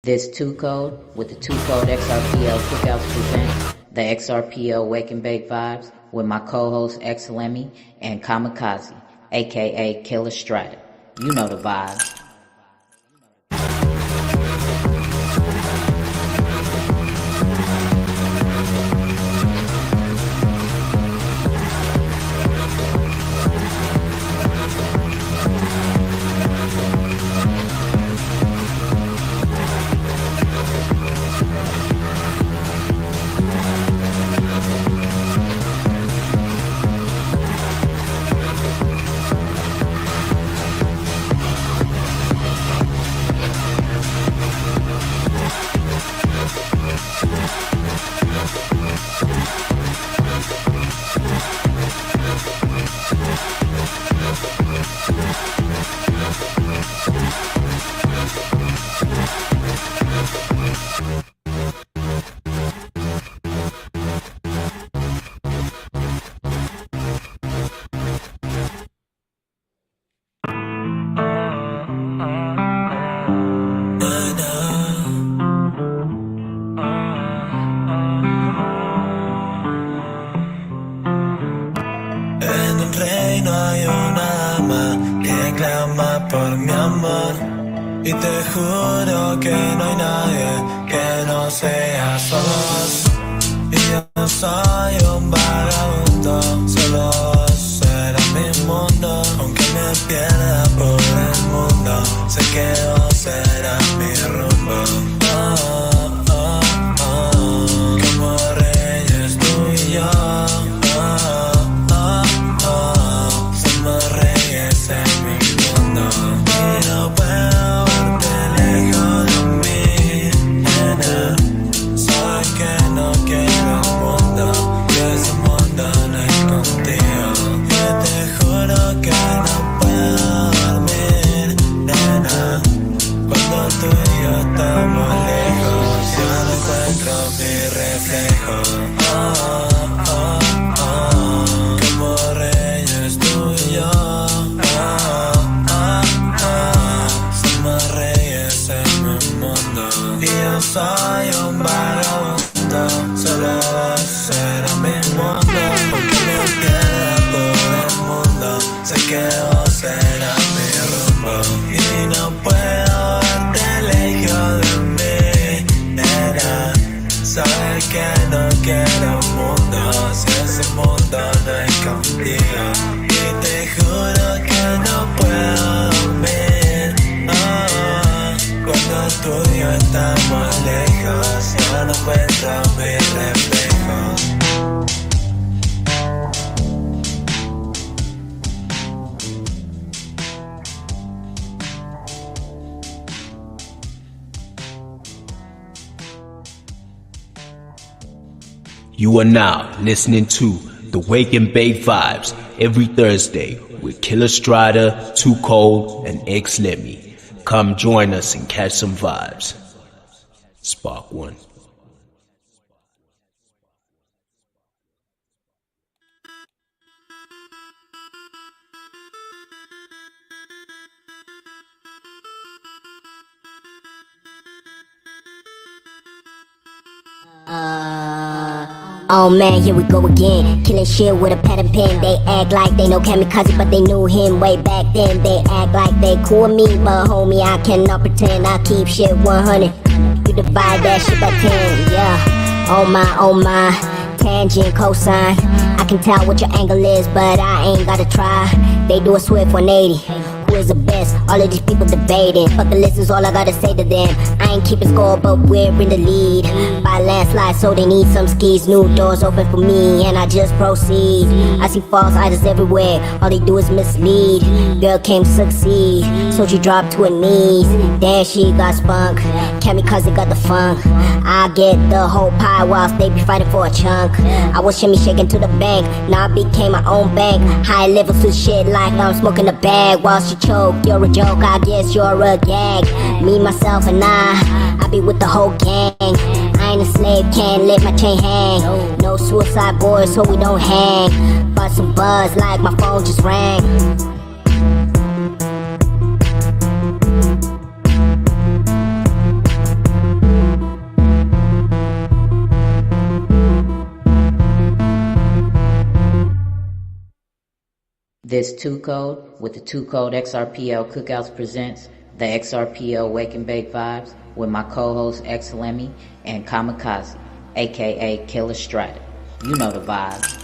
This 2 code with the 2 code XRPL cookouts present the XRPL Wake and Bake Vibes with my co-hosts X Lemmy and Kamikaze, aka Killer Strider. You know the vibes. Y te juro que no hay nadie que no sea solo vos. Y yo soy un vagabundo, solo vos serás mi mundo. Aunque me pierda por el mundo, sé que vos serás mi rumbo. Oh, oh, oh. Como reyes tú y yo. Oh, oh, oh. Somos reyes en mi mundo. Y no puedo soy un vagabundo, solo será mi mundo. Aunque me pierda por el mundo, sé que vos serás mi rumbo. Y no puedo verte lejos de mí, nena. Sabes que no quiero un mundo, si ese mundo no es contigo. Y te juro que no puedo dormir. Cuando tú y yo estamos lejos, ya no encuentro mi reflejo. You are now listening to the Wake and Bake Vibes every Thursday with Killer Strider, Too Cold, and X Lemmy. Come join us and catch some vibes. Spark one. Oh man, here we go again. Killing shit with a pad and pen. They act like they know Kamikaze, but they knew him way back then. They act like they cool with me, but homie, I cannot pretend. I keep shit 100. you divide that shit by 10, yeah. Oh my, tangent, cosine. I can tell what your angle is, but I ain't gotta try. They do a swift 180. Who is the best? All of these people debating. Fuck the list is all I gotta say to them. I ain't keeping score, but we're in the lead. By landslide, so they need some skis. New doors open for me, and I just proceed. I see false idols everywhere. All they do is mislead. Girl came to succeed, so she dropped to her knees. Damn, she got spunk. Kamikaze got the funk. I get the whole pie whilst they be fighting for a chunk. I was shimmy shaking to the bank. Now I became my own bank. High levels to shit like I'm smoking a bag while she choke. You're a joke, I guess you're a gag. Me, myself, and I be with the whole gang. I ain't a slave, can't let my chain hang. No suicide boys, so we don't hang. But some buzz like my phone just rang. This 2 Code with the 2 Code XRPL Cookouts presents the XRPL Wake and Bake Vibes with my co-hosts X Lemmy and Kamikaze, aka Killer Strider. You know the vibes.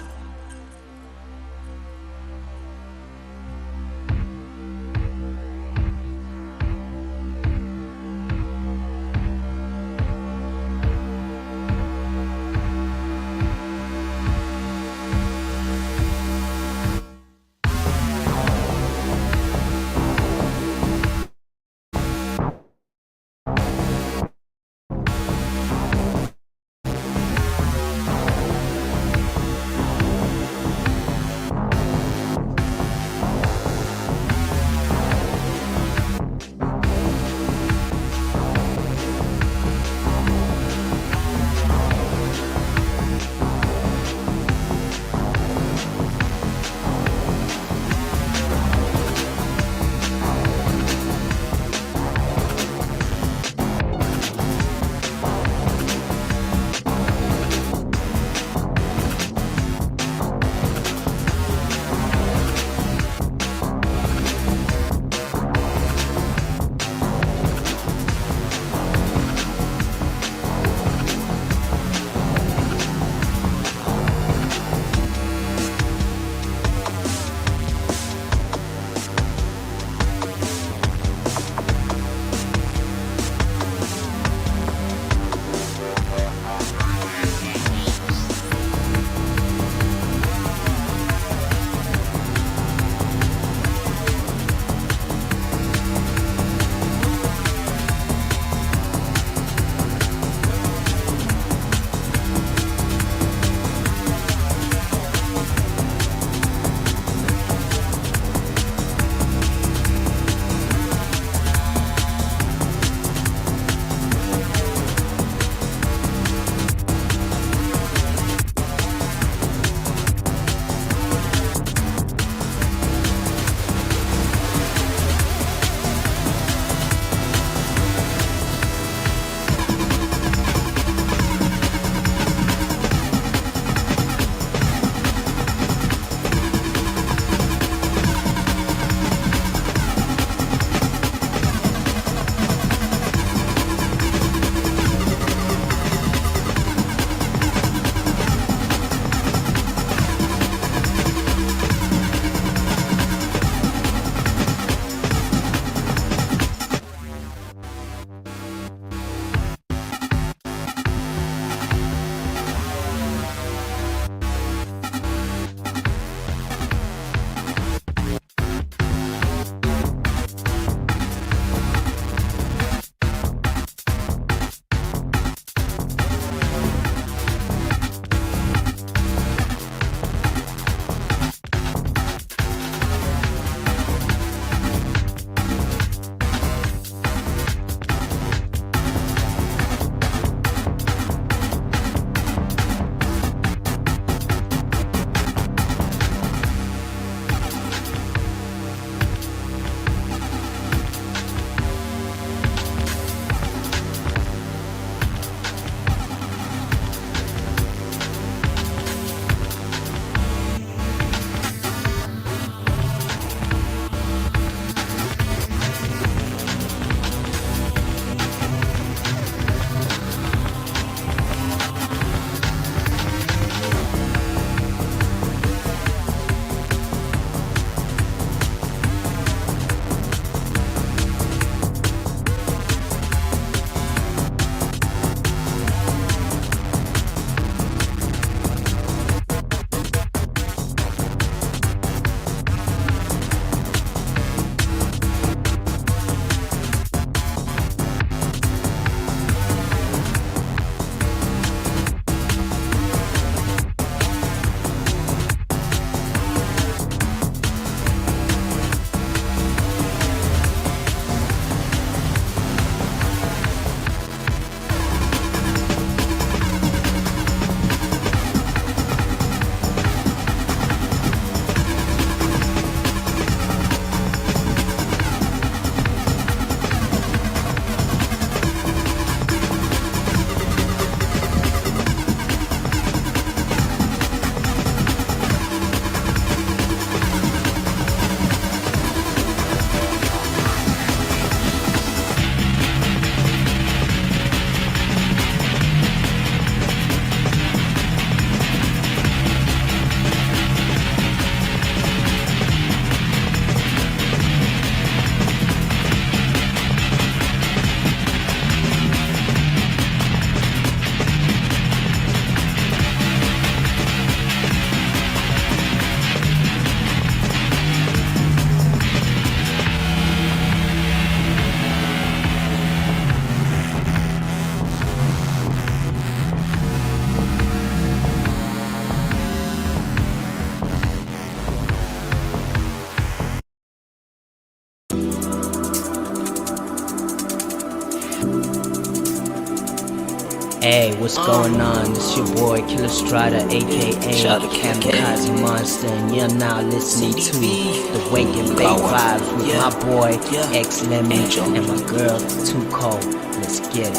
Hey, what's going on? This your boy Killer Strider, aka Kamikaze Monster, and you're now listening to the Wake and Bake Vibes with my boy X Lemmy and my girl Too Cold. Let's get it.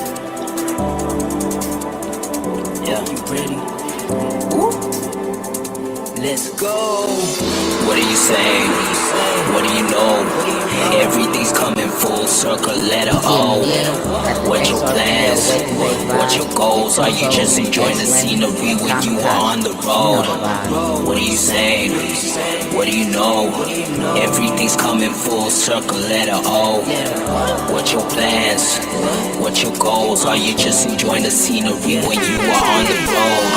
Yeah, you ready? Woo. Let's go. What are you saying? What do you know? Everything's coming full circle, letter O. What your plans? What your goals? Are you just enjoying the scenery when you are on the road? What are you saying? What do you know? Everything's coming full circle, letter O. What your plans? What your goals? Are you just enjoying the scenery when you are on the road?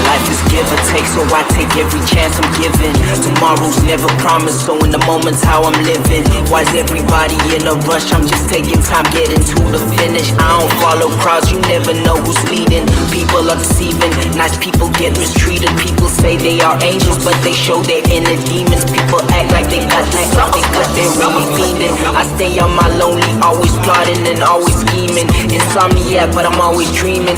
Life is give or take, so I take every chance I'm given. Tomorrow's never promised, so in the moment's how I'm living. Why's everybody in a rush? I'm just taking time getting to the finish. I don't follow crowds, you never know who's leading. People are deceiving, nice people get mistreated. People say they are angels, but they show their inner demons. People act like they got this something, but they're really fiending. I stay on my lonely, always plotting and always scheming. Insomniac, but I'm always dreaming.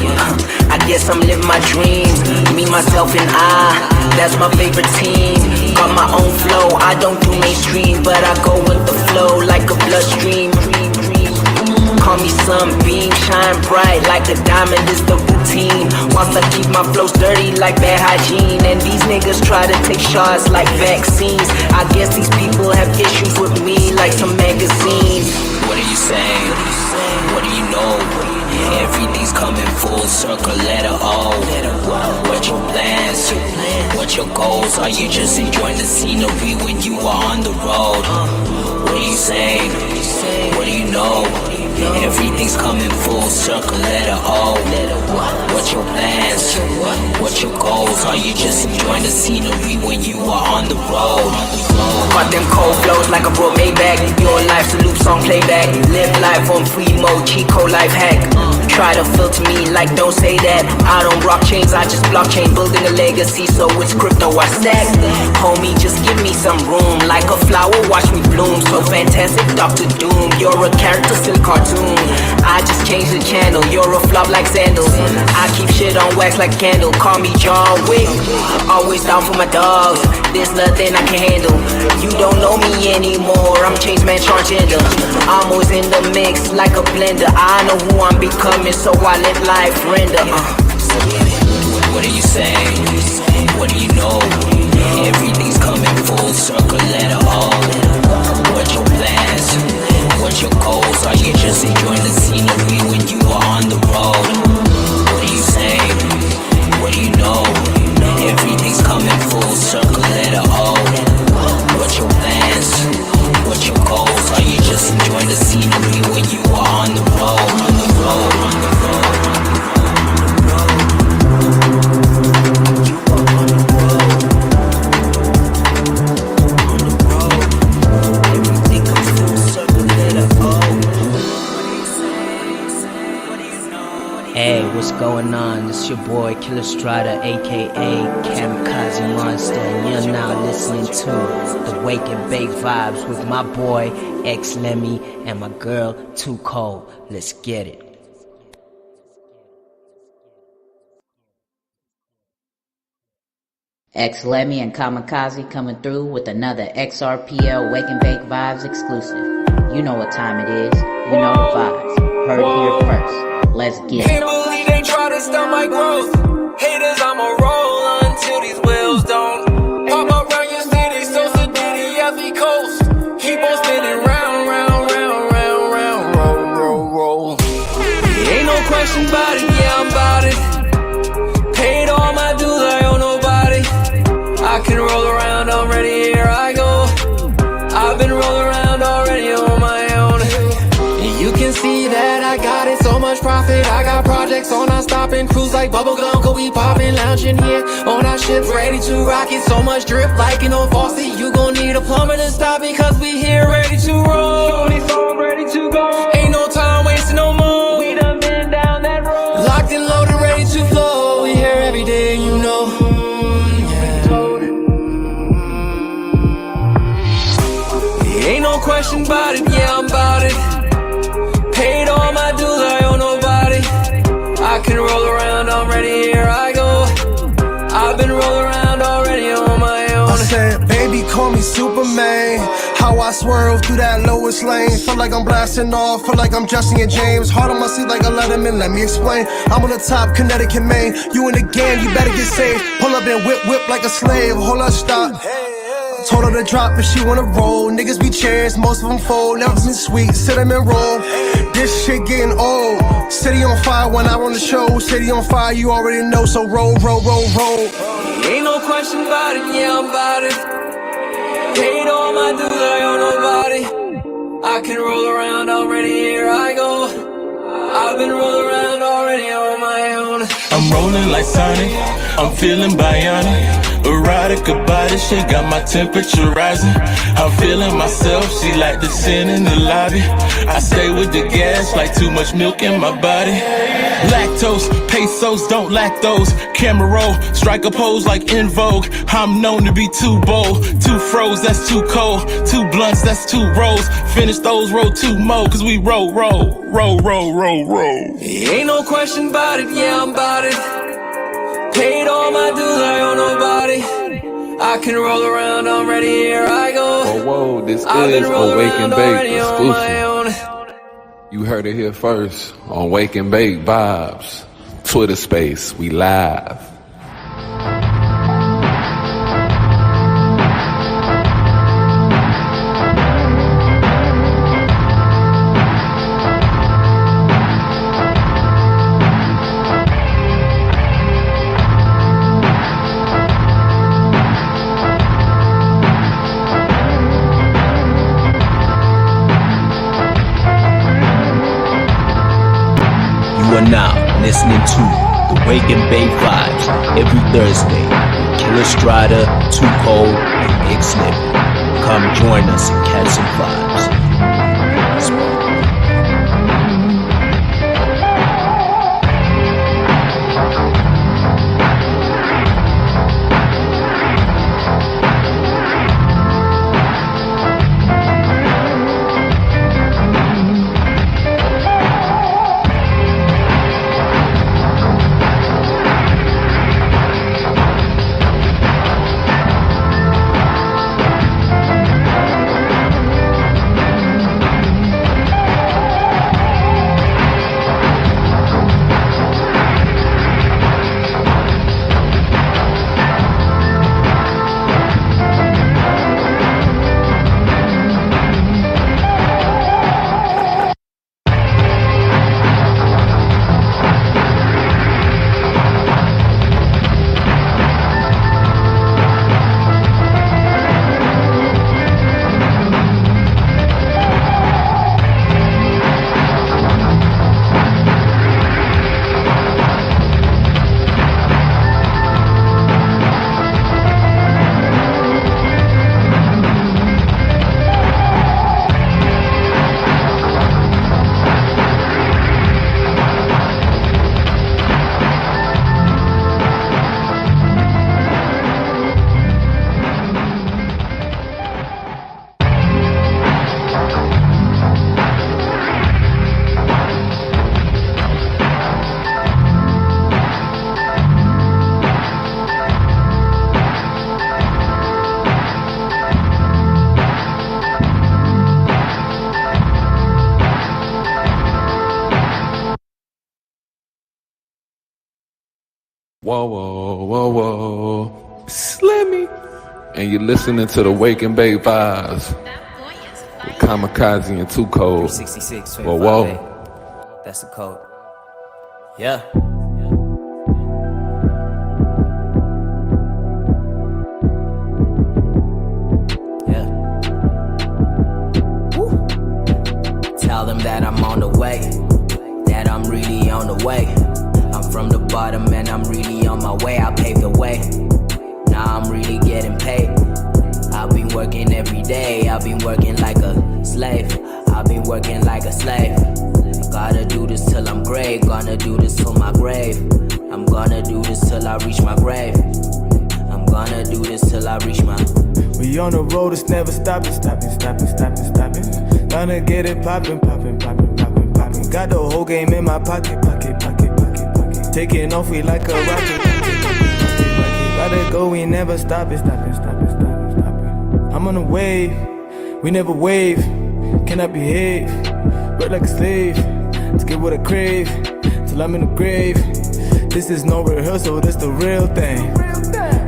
I guess I'm living my dreams. Me, myself, and I, that's my favorite team. Got my own flow, I don't do mainstream, but I go with the flow like a bloodstream. Call me sunbeam, shine bright like a diamond is the routine. Whilst I keep my flows dirty like bad hygiene, and these niggas try to take shots like vaccines. I guess these people have issues with me like some magazines. What are you saying? What do you know? Everything's coming full circle, letter O. What your plans? What your goals? Are you just enjoying the scenery when you are on the road? What are you saying? What do you know? Everything's coming full circle, letter O. What your plans? What your goals? Are you just enjoying the scenery when you are on the road? Got them cold flows like a bro Maybach. Your life's a loop song playback. Live life on free mode, cheat code life hack. Try to filter me like don't say that. I don't rock chains, I just blockchain. Building a legacy, so it's crypto I stack. Homie, just give me some room. Like a flower, watch me bloom. So fantastic, Dr. Doom. You're a character, still cartoon. I just changed the channel. You're a flop like sandals. I keep shit on wax like candle. Call me John Wick. Always down for my dogs. There's nothing I can handle. You don't know me anymore. I'm changed man transgender. I'm always in the mix like a blender. I know who I'm becoming, so I let life render. What are you saying? What do you know? Everything's coming full circle, letter O. What your plans? What your goals? Are you just enjoying the scenery when you are on the road? What are you saying? What do you know? Everything's coming full circle, letter O. What your plans? What your goals? Are you just enjoying the scenery when you are on the road? On the road, on the road, on the road. Hey, what's going on? This your boy Killer Strider, aka Kamikaze Monster, and you're now listening to the Wake and Bake Vibes with my boy X Lemmy and my girl Too Cold. Let's get it. X Lemmy and Kamikaze coming through with another XRPL Wake and Bake Vibes exclusive. You know what time it is. You know the vibes. Heard it here first. Let's get it. Can't believe they try to stop my growth. Haters, I'ma roll until these wheels don't pop around your city, so sedity at the coast. Keep on spinning round, round, round, round, round, roll, roll, roll. Ain't no question about it, yeah, I'm about it. Paid all my dues, I owe nobody. I can roll around already, here I go. I've been rolling around already on my own. You can see that I got it, so much profit. I got projects on, I stopping. Cruise like bubblegum, go be popping. Lounging here on our ships, ready to rock it. So much drip like an old faucet. You gon' need a plumber to stop it, cause we here ready to roll. Ready to go. Ain't no time wasting no more. We done been down that road. Locked and loaded, ready to flow. We here every day, you know. Ain't no question about it, yeah, I'm about it. Paid all my dues, I owe nobody. I can roll I've been rolling around already on my own. I said, baby, call me Superman. How I swerve through that lowest lane. Feel like I'm blasting off, feel like I'm Jesse and James. Hard on my seat like a Letterman, let me explain. I'm on the top, Connecticut, Maine. You in the game, you better get saved. Pull up and whip like a slave. Hold up, stop. Told her to drop if she wanna roll. Niggas be chairs, most of them fold. Never been sweet, cinnamon roll. This shit getting old. City on fire when I run the show. City on fire, you already know. So roll. Ain't no question about it, yeah, I'm about it. Paid all my dues, I owe nobody. I can roll around already, here I go. I've been rolling around already on my own. I'm rolling like Sonic, I'm feeling bionic. Erotica body, she got my temperature rising. I'm feeling myself, she like the sin in the lobby. I stay with the gas like too much milk in my body. Lactose, pesos, don't lack those. Camera roll, strike a pose like in Vogue. I'm known to be too bold, too froze, that's too cold. Two blunts, that's two rolls. Finish those, roll two more, cause we roll. Ain't no question about it, yeah, I'm about it. Paid all my dues, I owe nobody. I can roll around already, here I go. Whoa, this I've been is rolling a Wake around and Bake already on my own. exclusive. You heard it here first on Wake and Bake Vibes. Twitter space, we live. You are now listening to the Wake and Bake Vibes every Thursday with Killer Strider, Too Cold, and X Slippy. Come join us and catch some vibes. Whoa. Slimmy. And you're listening to the Wake and Bake Vibes. With Kamikaze and Too Cold. 66, Whoa. That's the code. Yeah. Tell them that I'm on the way, that I'm really on the way. I'm from the bottom and I'm really on my way. I paved the way, now I'm really getting paid. I've been working every day, I've been working like a slave. I've been working like a slave. Gotta do this till I'm great, gonna do this till my grave. I'm gonna do this till I reach my grave. I'm gonna do this till I reach my. We on the road, it's never stopping. Gonna get it poppin'. Got the whole game in my pocket. Taking off, we like a rocket. Got ain't never stopping. I'm on a wave, we never wave. Can I behave? Work like a slave to get what I crave till I'm in the grave. This is no rehearsal, this the real thing.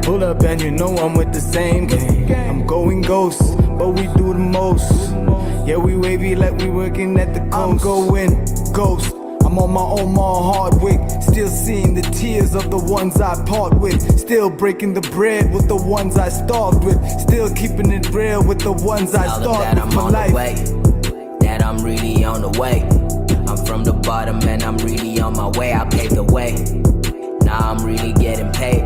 Pull up and you know I'm with the same gang. I'm going ghost, but we do the most. Yeah, we wavy like we working at the coast. I'm going ghost. I'm on my own mall Hardwick. Still seeing the tears of the ones I part with. Still breaking the bread with the ones I starved with. Still keeping it real with the ones I starved with for life. That I'm really on the way. I'm from the bottom and I'm really on my way. I paved the way. Now I'm really getting paid.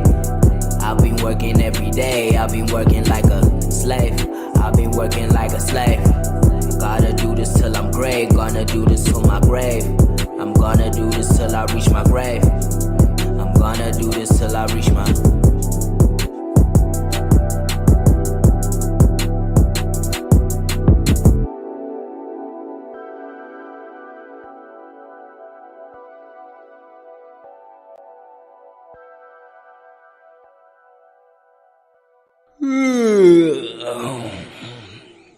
I've been working every day. I've been working like a slave. I've been working like a slave. Gotta do this till I'm great. Gonna do this till my grave. I'm gonna do this till I reach my grave. I'm gonna do this till I reach my...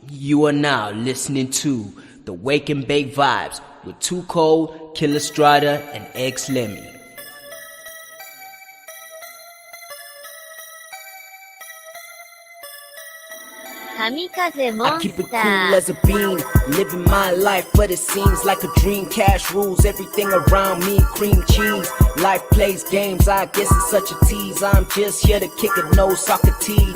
You are now listening to the Wake and Bake Vibes with Too Cold, Killer Strider, and X Lemmy. I keep it cool as a bean, living my life, but it seems like a dream. Cash rules everything around me, cream cheese. Life plays games, I guess it's such a tease. I'm just here to kick it, no Socrates.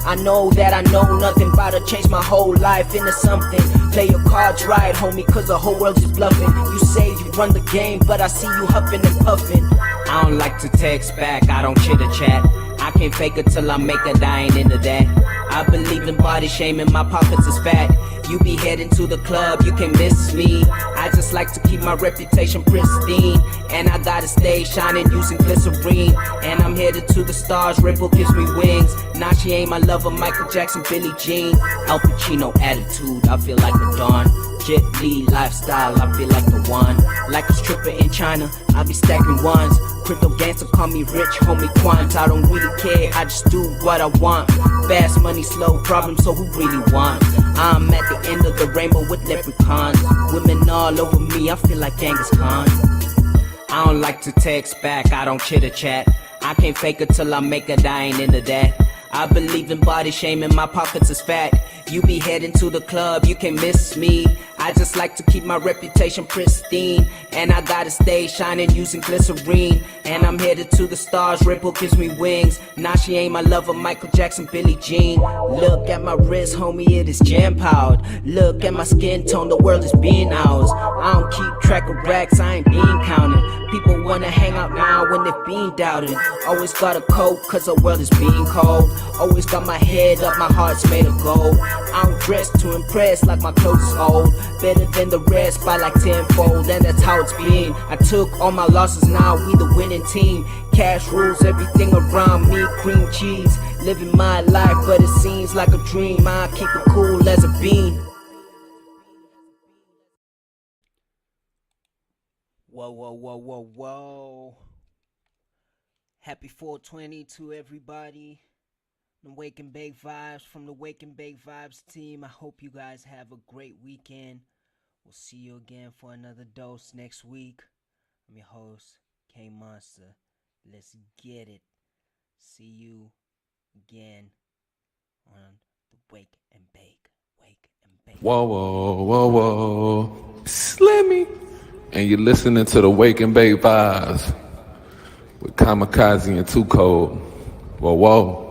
I know that I know nothing, about to change my whole life into something. Play your cards right, homie, cause the whole world's just bluffing. You say you run the game, but I see you huffing and puffing. I don't like to text back, I don't chitter chat. I can't fake it till I make it, I ain't into that. I believe in body shaming, my pockets is fat. You be heading to the club, you can miss me. I just like to keep my reputation pristine. And I gotta stay shining using glycerine. And I'm headed to the stars, Red Bull gives me wings. Now she ain't my lover, Michael Jackson, Billie Jean. Al Pacino attitude, I feel like the Dawn. Jet Li lifestyle, I feel like the one. Like a stripper in China, I be stacking ones. Crypto gangster call me rich, homie Quant. I don't really care, I just do what I want. Fast money, slow problems, so who really want? I'm at the end of the rainbow with leprechauns. Women all over me, I feel like Genghis Khan. I don't like to text back, I don't chitter chat. I can't fake it till I make it, I ain't into that. I believe in body shaming, my pockets is fat. You be heading to the club, you can miss me. I just like to keep my reputation pristine. And I gotta stay shining using glycerine. And I'm headed to the stars, Red Bull gives me wings. Now she ain't my lover, Michael Jackson, Billie Jean. Look at my wrist, homie, it is jam-powered. Look at my skin tone, the world is being ours. I don't keep track of racks, I ain't being counted. People wanna hang out now when they're being doubted. Always got a coat, cause the world is being cold. Always got my head up, my heart's made of gold. I don't dress to impress like my clothes is old. Better than the rest by like tenfold, and that's how it's been. I took all my losses, now we the winning team. Cash rules everything around me, cream cheese. Living my life, but it seems like a dream. I keep it cool as a bean. Whoa. Happy 420 to everybody. The Wake and Bake Vibes from the Wake and Bake Vibes team. I hope you guys have a great weekend. We'll see you again for another dose next week. I'm your host, K Monster. Let's get it. See you again on the Wake and Bake. Whoa. Slimmy. And you're listening to the Wake and Bake Vibes with Kamikaze and Too Cold. Whoa.